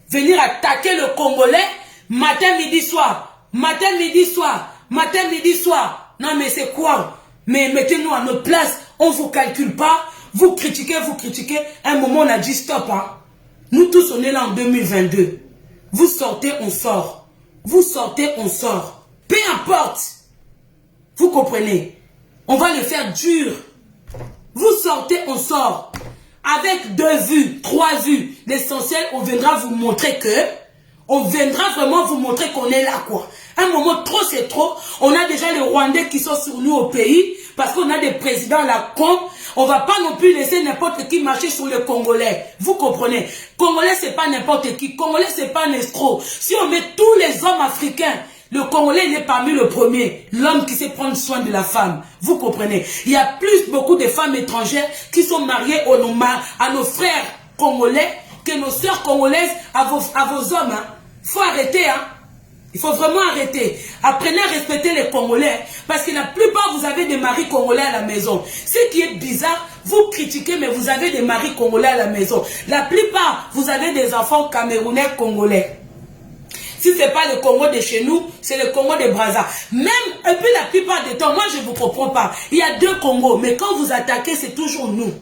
Venir attaquer le Congolais. Matin, midi, soir. Matin, midi, soir. Matin, midi, soir. Non mais c'est quoi? Mais mettez-nous à notre place. On ne vous calcule pas. Vous critiquez. À un moment, on a dit stop. Hein. Nous tous, on est là en 2022. Vous sortez, on sort. Vous sortez, on sort. Peu importe. Vous comprenez? On va le faire dur. Vous sortez, on sort. Avec 2 vues, 3 vues. L'essentiel, on viendra vous montrer que... On viendra vraiment vous montrer qu'on est là, quoi. Un moment, trop, c'est trop. On a déjà les Rwandais qui sont sur nous au pays. Parce qu'on a des présidents à la con. On ne va pas non plus laisser n'importe qui marcher sur le Congolais. Vous comprenez? Congolais, c'est pas n'importe qui. Congolais, c'est pas un escroc. Si on met tous les hommes africains, le Congolais, il est parmi le premier. L'homme qui sait prendre soin de la femme. Vous comprenez? Il y a beaucoup de femmes étrangères qui sont mariées à nos frères congolais que nos sœurs congolaises à vos hommes. Hein. Il faut arrêter, hein. Il faut vraiment arrêter. Apprenez à respecter les Congolais. Parce que la plupart, vous avez des maris congolais à la maison. Ce qui est bizarre, vous critiquez, mais vous avez des maris congolais à la maison. La plupart, vous avez des enfants camerounais congolais. Si ce n'est pas le Congo de chez nous, c'est le Congo de Brazza. Même, et puis la plupart des temps, moi je ne vous comprends pas. Il y a 2 Congos, mais quand vous attaquez, c'est toujours nous.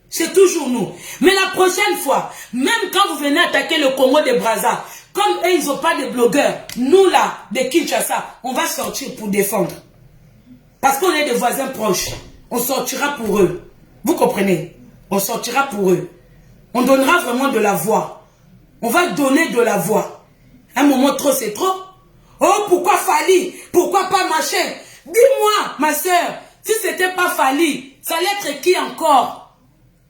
C'est toujours nous. Mais la prochaine fois, même quand vous venez attaquer le Congo de Brazza, comme eux, ils n'ont pas de blogueurs, nous là, de Kinshasa, on va sortir pour défendre. Parce qu'on est des voisins proches. On sortira pour eux. Vous comprenez? On sortira pour eux. On donnera vraiment de la voix. On va donner de la voix. Un moment trop, c'est trop. Oh, pourquoi Fally? Pourquoi pas machin? Dis-moi, ma soeur, si c'était pas Fally, ça allait être qui encore?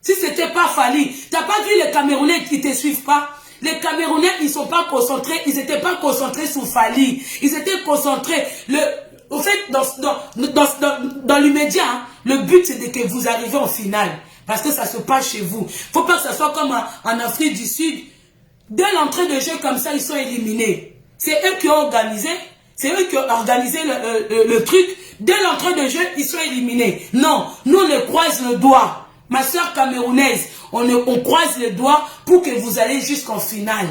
Si c'était pas Fally, t'as pas vu les Camerounais qui te suivent pas? Les Camerounais, ils sont pas concentrés, ils n'étaient pas concentrés sur Fally. Ils étaient concentrés. Au fait, dans l'immédiat, hein, le but c'est que vous arrivez en finale. Parce que ça se passe chez vous. Faut pas que ça soit comme en Afrique du Sud. Dès l'entrée de jeu comme ça, ils sont éliminés. C'est eux qui ont organisé. C'est eux qui ont organisé le truc. Dès l'entrée de jeu, ils sont éliminés. Non, nous on les croise le doigt. Ma soeur camerounaise, on croise les doigts pour que vous allez jusqu'en finale.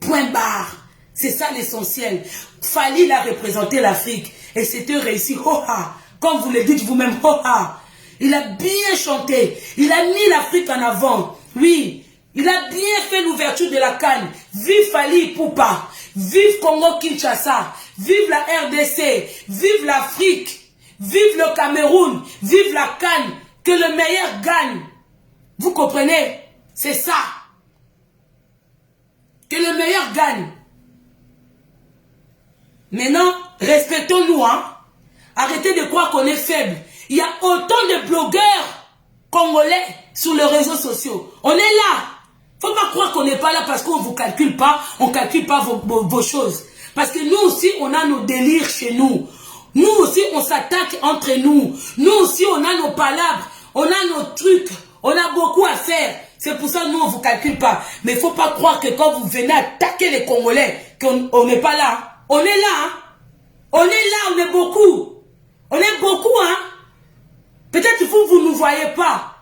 Point barre. C'est ça l'essentiel. Fally a représenté l'Afrique. Et c'était réussi. Ho-ha. Comme vous le dites vous-même, ho-ha. Il a bien chanté. Il a mis l'Afrique en avant. Oui. Il a bien fait l'ouverture de la CAN. Vive Fally Ipupa. Vive Congo Kinshasa. Vive la RDC. Vive l'Afrique. Vive le Cameroun. Vive la CAN. Que le meilleur gagne. Vous comprenez? C'est ça. Que le meilleur gagne. Maintenant, respectons-nous. Hein? Arrêtez de croire qu'on est faible. Il y a autant de blogueurs congolais sur les réseaux sociaux. On est là. Faut pas croire qu'on n'est pas là parce qu'on ne vous calcule pas. On ne calcule pas vos choses. Parce que nous aussi, on a nos délires chez nous. Nous aussi, on s'attaque entre nous. Nous aussi, on a nos palabres, on a nos trucs, on a beaucoup à faire. C'est pour ça que nous, on ne vous calcule pas. Mais il ne faut pas croire que quand vous venez attaquer les Congolais, qu'on n'est pas là. On est là, hein. On est là, on est beaucoup. On est beaucoup, hein. Peut-être vous ne nous voyez pas.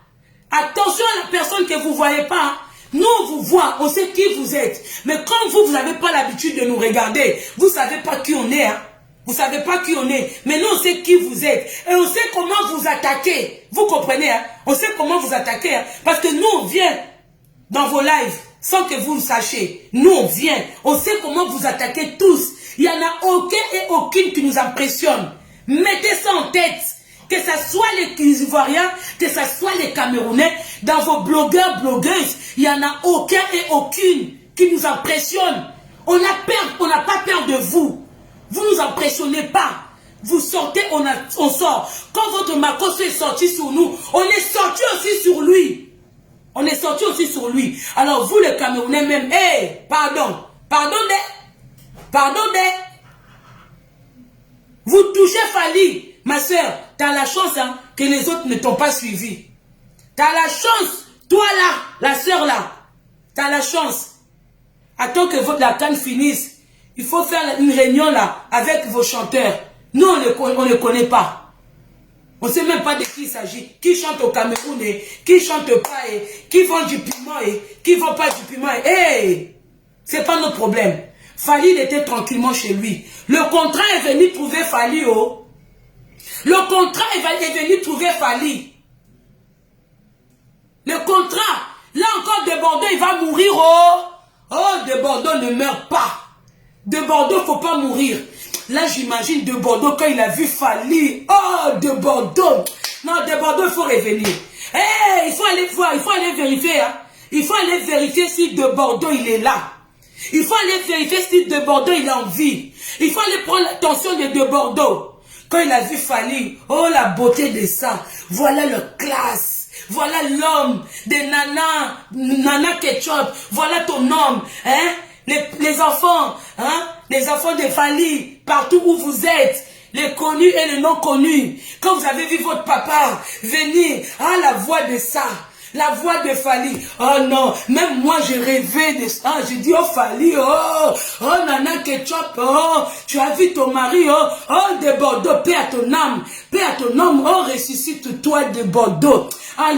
Attention à la personne que vous ne voyez pas, hein. Nous, on vous voit, on sait qui vous êtes. Mais quand vous n'avez pas l'habitude de nous regarder, vous ne savez pas qui on est, hein. Vous ne savez pas qui on est. Mais nous, on sait qui vous êtes. Et on sait comment vous attaquer. Vous comprenez, hein? On sait comment vous attaquer, hein? Parce que nous, on vient dans vos lives sans que vous le sachiez. Nous, on vient. On sait comment vous attaquer tous. Il n'y en a aucun et aucune qui nous impressionne. Mettez ça en tête. Que ce soit les Ivoiriens, que ce soit les Camerounais, dans vos blogueurs, blogueuses, il n'y en a aucun et aucune qui nous impressionne. On n'a pas peur de vous. Vous ne nous impressionnez pas. Vous sortez, on sort. Quand votre Makosso est sorti sur nous, on est sorti aussi sur lui. On est sorti aussi sur lui. Alors vous les Camerounais même, pardon. Vous touchez Fali. Ma soeur, tu as la chance, hein, que les autres ne t'ont pas suivi. Tu as la chance, toi là, la soeur là. Tu as la chance. Attends que la canne finisse. Il faut faire une réunion là avec vos chanteurs. Nous, on ne connaît pas. On ne sait même pas de qui il s'agit. Qui chante au Cameroun et qui chante pas et qui vend du piment et qui vend pas du piment. C'est pas notre problème. Fali, il était tranquillement chez lui. Le contrat est venu trouver Fali, oh. Le contrat est venu trouver Fali. Le contrat, là encore, de Bordeaux, il va mourir, oh. Oh, de Bordeaux ne meurt pas. De Bordeaux, il ne faut pas mourir. Là, j'imagine de Bordeaux, quand il a vu Fali. Oh, de Bordeaux. Non, de Bordeaux, il faut revenir. Il faut aller voir, il faut aller vérifier. Hein. Il faut aller vérifier si de Bordeaux, il est là. Il faut aller vérifier si de Bordeaux, il est en vie. Il faut aller prendre l'attention de Bordeaux. Quand il a vu Fali, oh, la beauté de ça. Voilà le classe. Voilà l'homme des Nana Ketchup. Voilà ton homme, hein. Les enfants, hein, les enfants de Fali, partout où vous êtes, les connus et les non connus. Quand vous avez vu votre papa venir, la voix de ça, la voix de Fali. Oh non, même moi j'ai rêvé de ça. J'ai dit, oh Fali, oh Nana Ketchup, oh, tu as vu ton mari, oh de Bordeaux, paix à ton âme, oh ressuscite-toi de Bordeaux.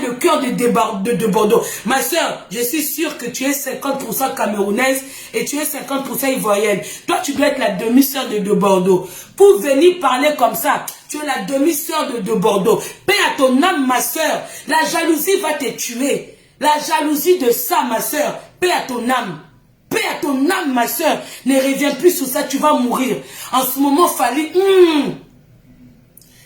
Le cœur de Bordeaux. Ma soeur, je suis sûre que tu es 50% camerounaise et tu es 50% ivoirienne. Toi, tu dois être la demi-sœur de Bordeaux. Pour venir parler comme ça, tu es la demi-sœur de Bordeaux. Paix à ton âme, ma soeur. La jalousie va te tuer. La jalousie de ça, ma soeur. Paix à ton âme. Paix à ton âme, ma soeur. Ne reviens plus sur ça, tu vas mourir. En ce moment, Fali.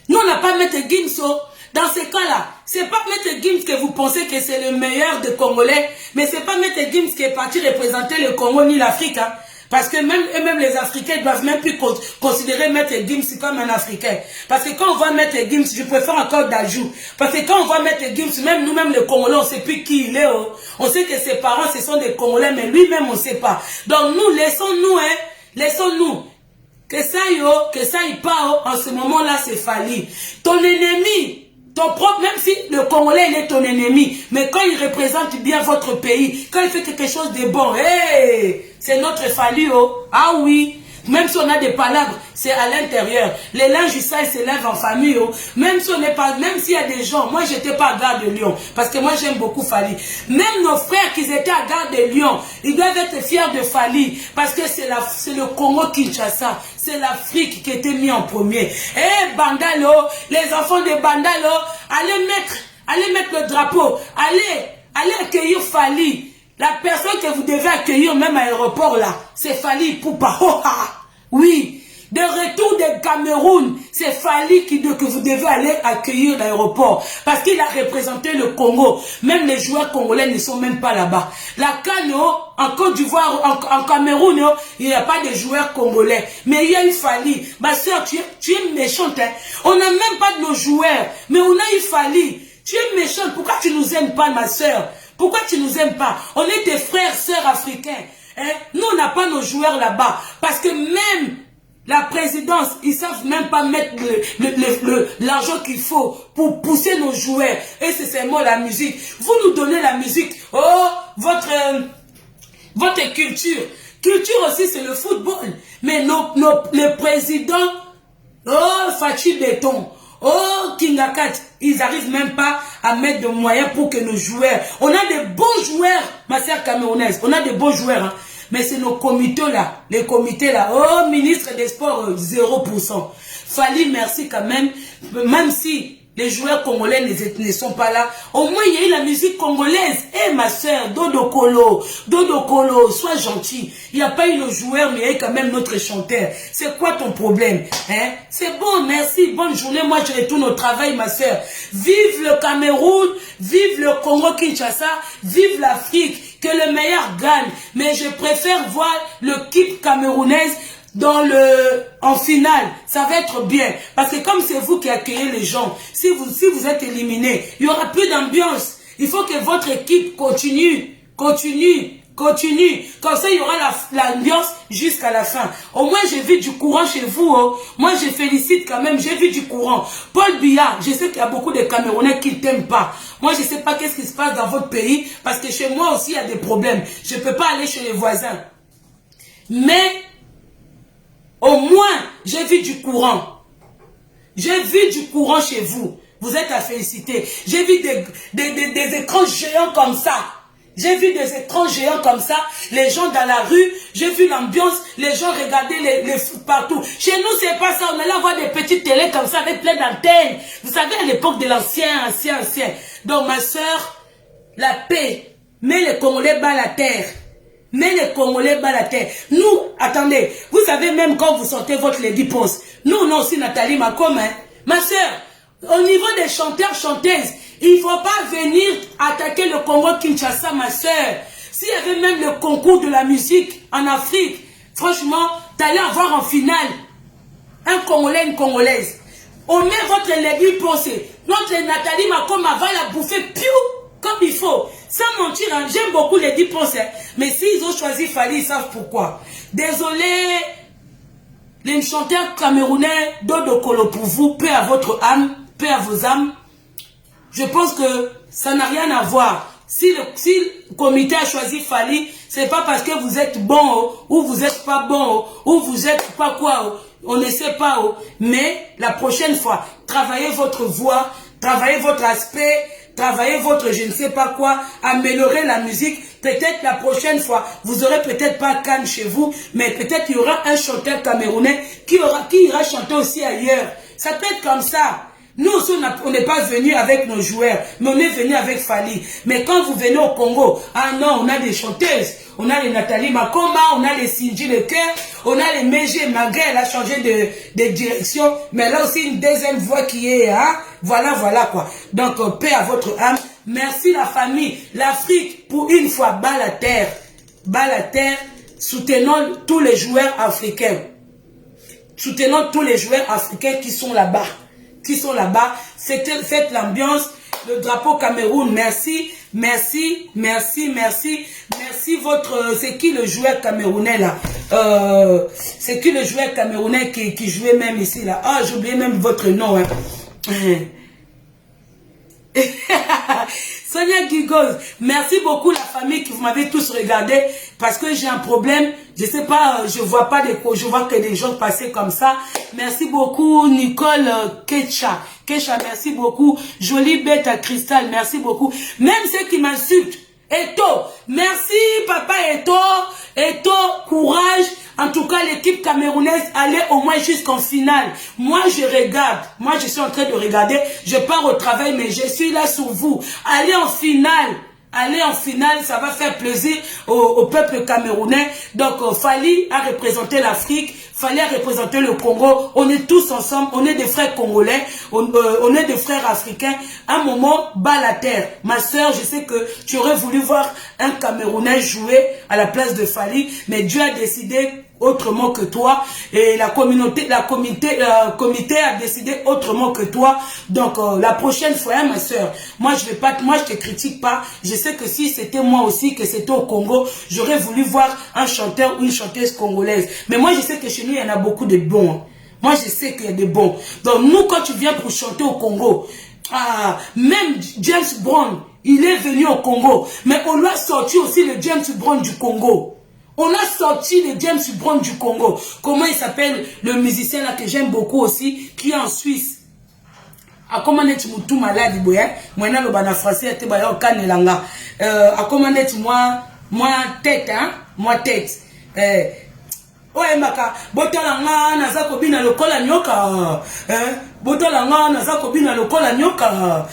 Nous, on n'a pas Maître Gimso. Dans ces cas-là, c'est pas Maître Gims que vous pensez que c'est le meilleur des Congolais, mais c'est pas Maître Gims qui est parti représenter le Congo ni l'Afrique. Hein. Parce que même les Africains ne doivent même plus considérer Maître Gims comme un Africain. Parce que quand on voit Maître Gims, je préfère encore d'ajout. Parce que quand on voit Maître Gims, même nous-mêmes les Congolais, on ne sait plus qui il est. Oh. On sait que ses parents, ce sont des Congolais, mais lui-même, on ne sait pas. Donc nous, laissons-nous, hein, laissons-nous. Que ça y part, en ce moment-là, c'est Fali. Ton ennemi, ton propre, même si le Congolais il est ton ennemi, mais quand il représente bien votre pays, quand il fait quelque chose de bon, c'est notre Fali, oh. Ah oui, même si on a des palabres, c'est à l'intérieur. Les linges sales s'élèvent en famille, oh. Même si on n'est pas, même s'il y a des gens, moi j'étais pas à Gare de Lyon, parce que moi j'aime beaucoup Fali. Même nos frères qui étaient à Gare de Lyon, ils doivent être fiers de Fali, parce que c'est le Congo Kinshasa, c'est l'Afrique qui était mis en premier. Bandalo, les enfants de Bandalo, allez mettre le drapeau, allez accueillir Fali. La personne que vous devez accueillir même à l'aéroport là, c'est Fali Poupa. Oui, de retour de Cameroun, c'est Fali que vous devez aller accueillir à l'aéroport. Parce qu'il a représenté le Congo. Même les joueurs congolais ne sont même pas là-bas. La CAN, en Côte d'Ivoire, en Cameroun, il n'y a pas de joueurs congolais. Mais il y a eu Fali. Ma soeur, tu es méchante. Hein? On n'a même pas de nos joueurs. Mais on a eu Fali. Tu es méchante. Pourquoi tu nous aimes pas, ma soeur? Pourquoi tu nous aimes pas? On est des frères, sœurs africains. Hein? Nous, on n'a pas nos joueurs là-bas. Parce que même La présidence, ils savent même pas mettre l'argent qu'il faut pour pousser nos joueurs. Et c'est seulement la musique. Vous nous donnez la musique. Oh, votre culture. Culture aussi, c'est le football. Mais les présidents, oh, Fachi Béton, oh, Kingakat, ils n'arrivent même pas à mettre de moyens pour que nos joueurs... On a des bons joueurs, ma sœur camerounaise. On a des bons joueurs, hein. Mais c'est nos comités là, les comités là, oh, ministre des Sports, 0%. Fali, merci quand même si les joueurs congolais ne sont pas là, au moins il y a eu la musique congolaise. Eh ma soeur, Dodo Kolo, sois gentil. Il n'y a pas eu le joueur, mais il y a eu quand même notre chanteur. C'est quoi ton problème, hein? C'est bon, merci, bonne journée, moi je retourne au travail ma soeur. Vive le Cameroun, vive le Congo-Kinshasa, vive l'Afrique. Que le meilleur gagne, mais je préfère voir l'équipe camerounaise en finale. Ça va être bien, parce que comme c'est vous qui accueillez les gens, si vous êtes éliminé, il n'y aura plus d'ambiance. Il faut que votre équipe continue. Comme ça, il y aura l'ambiance jusqu'à la fin. Au moins, j'ai vu du courant chez vous. Oh. Moi, je félicite quand même. J'ai vu du courant. Paul Biya, je sais qu'il y a beaucoup de Camerounais qui ne t'aiment pas. Moi, je ne sais pas qu'est-ce qui se passe dans votre pays. Parce que chez moi aussi, il y a des problèmes. Je ne peux pas aller chez les voisins. Mais, au moins, j'ai vu du courant. J'ai vu du courant chez vous. Vous êtes à féliciter. J'ai vu des écrans géants comme ça. J'ai vu des écrans géants comme ça, les gens dans la rue, j'ai vu l'ambiance, les gens regardaient les foot partout. Chez nous, c'est pas ça, on allait voir des petites télés comme ça avec plein d'antennes. Vous savez, à l'époque de l'ancien. Donc, ma soeur, la paix, mais les Congolais bas la terre. Nous, attendez, vous savez même quand vous sortez votre Lady Pose, nous, on a aussi Nathalie Macom, hein. Ma soeur, au niveau des chanteurs, chanteuses, il ne faut pas venir attaquer le Congo-Kinshasa, ma soeur. S'il y avait même le concours de la musique en Afrique, franchement, t'allais avoir en finale un Congolais, une Congolaise. On met votre Lady Pose, notre Nathalie Macom va la bouffer comme il faut. Sans mentir, hein, j'aime beaucoup Lady Pose, hein, mais s'ils ont choisi Fali, ils savent pourquoi. Désolé, les chanteurs camerounais, Dodo Kolo pour vous, paix à votre âme, paix à vos âmes. Je pense que ça n'a rien à voir. Si le comité a choisi Fali, c'est pas parce que vous êtes bon oh, ou vous êtes pas bon oh, ou vous êtes pas quoi. Oh, on ne sait pas. Oh, mais la prochaine fois, travaillez votre voix, travaillez votre aspect, travaillez votre je ne sais pas quoi, améliorez la musique. Peut-être la prochaine fois, vous aurez peut-être pas Cannes chez vous, mais peut-être il y aura un chanteur camerounais qui ira chanter aussi ailleurs. Ça peut être comme ça. Nous aussi, on n'est pas venu avec nos joueurs, mais on est venu avec Fali. Mais quand vous venez au Congo, ah non, on a des chanteuses. On a les Nathalie Makoma, on a les Cindy Lecoeur, on a les Mégé, malgré elle a changé de direction. Mais là aussi, une deuxième voix qui est, hein, voilà quoi. Donc, paix à votre âme. Merci la famille, l'Afrique, pour une fois, bas la terre, soutenons tous les joueurs africains. Soutenons tous les joueurs africains qui sont là-bas. Faites l'ambiance, le drapeau Cameroun, merci, c'est qui le joueur camerounais là, c'est qui le joueur camerounais qui jouait même ici là, ah j'ai oublié même votre nom, hein. Sonia Gigos, merci beaucoup la famille qui vous m'avez tous regardé parce que j'ai un problème, je sais pas, je vois que des gens passer comme ça. Merci beaucoup Nicole Kecha, merci beaucoup. Jolie bête à cristal, merci beaucoup. Même ceux qui m'insultent, Eto, merci papa Eto, courage. En tout cas, l'équipe camerounaise allait au moins jusqu'en finale. Moi, je regarde. Moi, je suis en train de regarder. Je pars au travail, mais je suis là sur vous. Allez en finale. Ça va faire plaisir au peuple camerounais. Donc, Fali a représenté l'Afrique. Fali a représenté le Congo. On est tous ensemble. On est des frères congolais. On est des frères africains. Un moment, bas la terre. Ma soeur, je sais que tu aurais voulu voir un Camerounais jouer à la place de Fali. Mais Dieu a décidé autrement que toi et la communauté comité a décidé autrement que toi. Donc la prochaine fois, hein, ma soeur, moi je te critique pas. Je sais que si c'était moi aussi, que c'était au Congo, j'aurais voulu voir un chanteur ou une chanteuse congolaise. Mais moi je sais que chez nous il y en a beaucoup de bons, hein. Moi je sais qu'il y a des bons. Donc nous, quand tu viens pour chanter au Congo, même James Brown, il est venu au Congo, mais on lui a sorti aussi le James Brown du Congo. On a sorti le James Brown du Congo. Comment il s'appelle le musicien là que j'aime beaucoup aussi, qui est en Suisse? A comment est-ce que tout malade, boya? Moi, na le bana français, te baya au Kanelanga. A comment est-ce moi tête, hein? Moi tête. Ouais, maka, botalanga, nazako bina lokola nyoka. Botalanga, nazako bina lokola nyoka.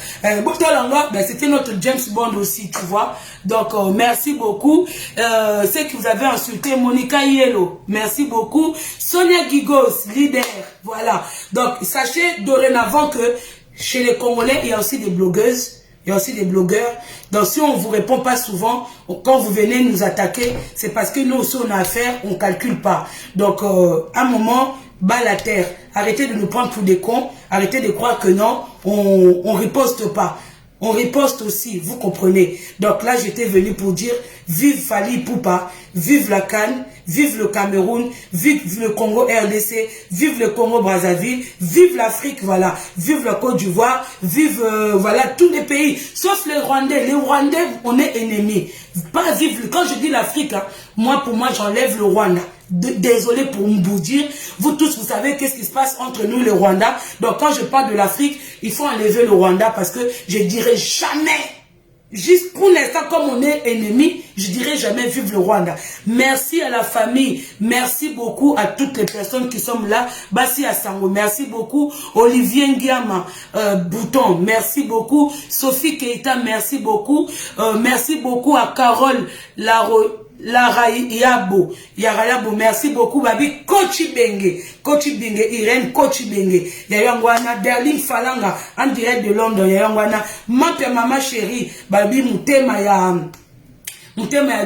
Botalanga, ben c'était notre James Bond aussi, tu vois. Donc, merci beaucoup. C'est que vous avez insulté Monica Yellow. Merci beaucoup. Sonia Gigos, leader. Voilà. Donc, sachez dorénavant que chez les Congolais, il y a aussi des blogueuses. Il y a aussi des blogueurs. Donc, si on ne vous répond pas souvent, quand vous venez nous attaquer, c'est parce que nous aussi, on a affaire, on ne calcule pas. Donc, à un moment, bas la terre. Arrêtez de nous prendre pour des cons. Arrêtez de croire que non, on ne riposte pas. On riposte aussi, vous comprenez. Donc là, j'étais venu pour dire, vive Fally Ipupa, vive la CAN, vive le Cameroun, vive le Congo RDC, vive le Congo Brazzaville, vive l'Afrique, voilà, vive la Côte d'Ivoire, vive, voilà, tous les pays, sauf les Rwandais. Les Rwandais, on est ennemis. Pas vivre, quand je dis l'Afrique, hein, pour moi, j'enlève le Rwanda. Désolé pour vous dire, vous tous, vous savez qu'est-ce qui se passe entre nous, le Rwanda. Donc, quand je parle de l'Afrique, il faut enlever le Rwanda parce que je dirais jamais, juste pour l'instant, comme on est ennemis, je dirais jamais vive le Rwanda. Merci à la famille, merci beaucoup à toutes les personnes qui sont là. Bassi Asango, merci beaucoup. Olivier Ndiama, Bouton, merci beaucoup. Sophie Keita, merci beaucoup. Merci beaucoup à Carole Yarayabo, merci beaucoup, babi, Kochi Benge, Irène Kochi Benge, Yayangwana, Derling Falanga, en direct de London, Yayangwana, Maman chérie, babi, Mutema ya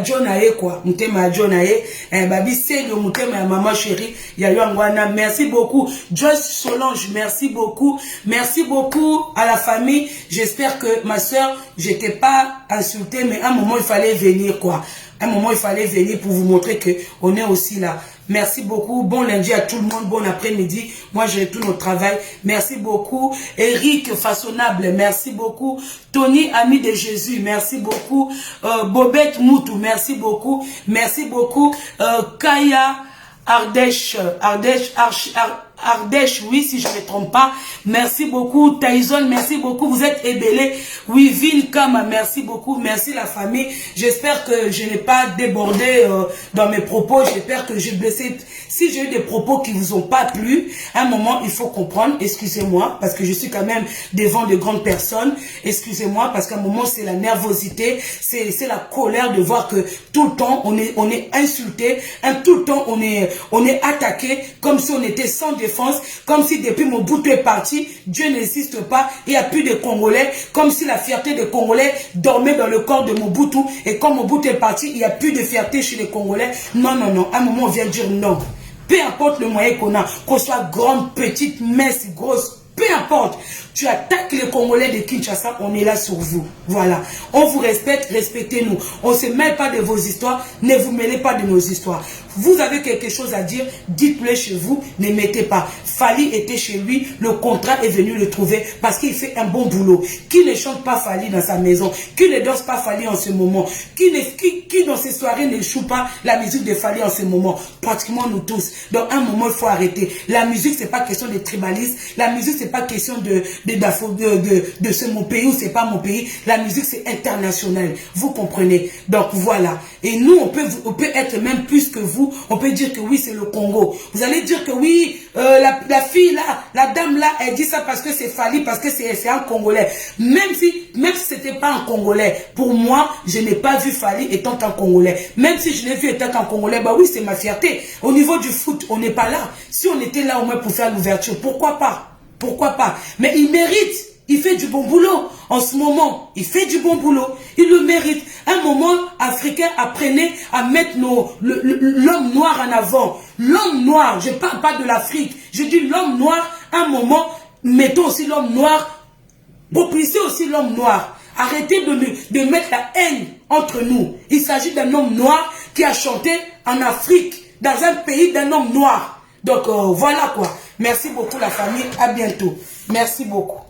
John Aye quoi, Mutema ya John Aye, babi c'est le Mutema ya maman chérie, Yayangwana, merci beaucoup. Joyce Solange, merci beaucoup à la famille. J'espère que ma soeur, j'étais pas insultée, mais à un moment il fallait venir quoi. À un moment, il fallait venir pour vous montrer que on est aussi là. Merci beaucoup. Bon lundi à tout le monde. Bon après-midi. Moi, je retourne au travail. Merci beaucoup. Eric Façonnable, merci beaucoup. Tony, ami de Jésus, merci beaucoup. Bobette Moutou, merci beaucoup. Merci beaucoup. Kaya Ardèche, oui, si je ne me trompe pas. Merci beaucoup. Tyson, merci beaucoup. Vous êtes ébélé. Oui, Vin Kama, merci beaucoup. Merci la famille. J'espère que je n'ai pas débordé dans mes propos. J'espère que j'ai blessé. Si j'ai eu des propos qui vous ont pas plu, à un moment, il faut comprendre. Excusez-moi, parce que je suis quand même devant de grandes personnes. Excusez-moi, parce qu'à un moment, c'est la nervosité. C'est la colère de voir que tout le temps, on est insulté. Tout le temps, on est attaqué comme si on était sans défense, comme si depuis Mobutu est parti, Dieu n'existe pas, il n'y a plus de Congolais, comme si la fierté des Congolais dormait dans le corps de Mobutu, et quand Mobutu est parti, il n'y a plus de fierté chez les Congolais. Non, non, non, à un moment on vient dire non. Peu importe le moyen qu'on soit grande, petite, mince, grosse, peu importe. Tu attaques les Congolais de Kinshasa, on est là sur vous. Voilà. On vous respecte, respectez-nous. On ne se mêle pas de vos histoires, ne vous mêlez pas de nos histoires. Vous avez quelque chose à dire, dites-le chez vous, ne mettez pas. Fally était chez lui, le contrat est venu le trouver parce qu'il fait un bon boulot. Qui ne chante pas Fally dans sa maison? Qui ne danse pas Fally en ce moment? Qui dans ces soirées ne joue pas la musique de Fally en ce moment? Pratiquement nous tous. Donc à un moment, il faut arrêter. La musique, c'est pas question de tribalisme. La musique, c'est pas question de c'est mon pays ou c'est pas mon pays. La musique, c'est international. Vous comprenez? Donc voilà. Et nous, on peut être même plus que vous. On peut dire que oui, c'est le Congo. Vous allez dire que oui, la fille là, la dame là, elle dit ça parce que c'est Fally, parce que c'est un Congolais. Même si c'était pas un Congolais, pour moi, je n'ai pas vu Fally étant un Congolais. Même si je l'ai vu étant un Congolais, bah oui, c'est ma fierté. Au niveau du foot, on n'est pas là. Si on était là au moins pour faire l'ouverture, pourquoi pas? Pourquoi pas? Mais il mérite Il fait du bon boulot. En ce moment, il fait du bon boulot. Il le mérite. Un moment, Africain, apprenez à mettre l'homme noir en avant. L'homme noir, je ne parle pas de l'Afrique. Je dis l'homme noir, un moment, mettons aussi l'homme noir. Propulsez aussi l'homme noir. Arrêtez de mettre la haine entre nous. Il s'agit d'un homme noir qui a chanté en Afrique, dans un pays d'un homme noir. Donc voilà quoi. Merci beaucoup la famille. À bientôt. Merci beaucoup.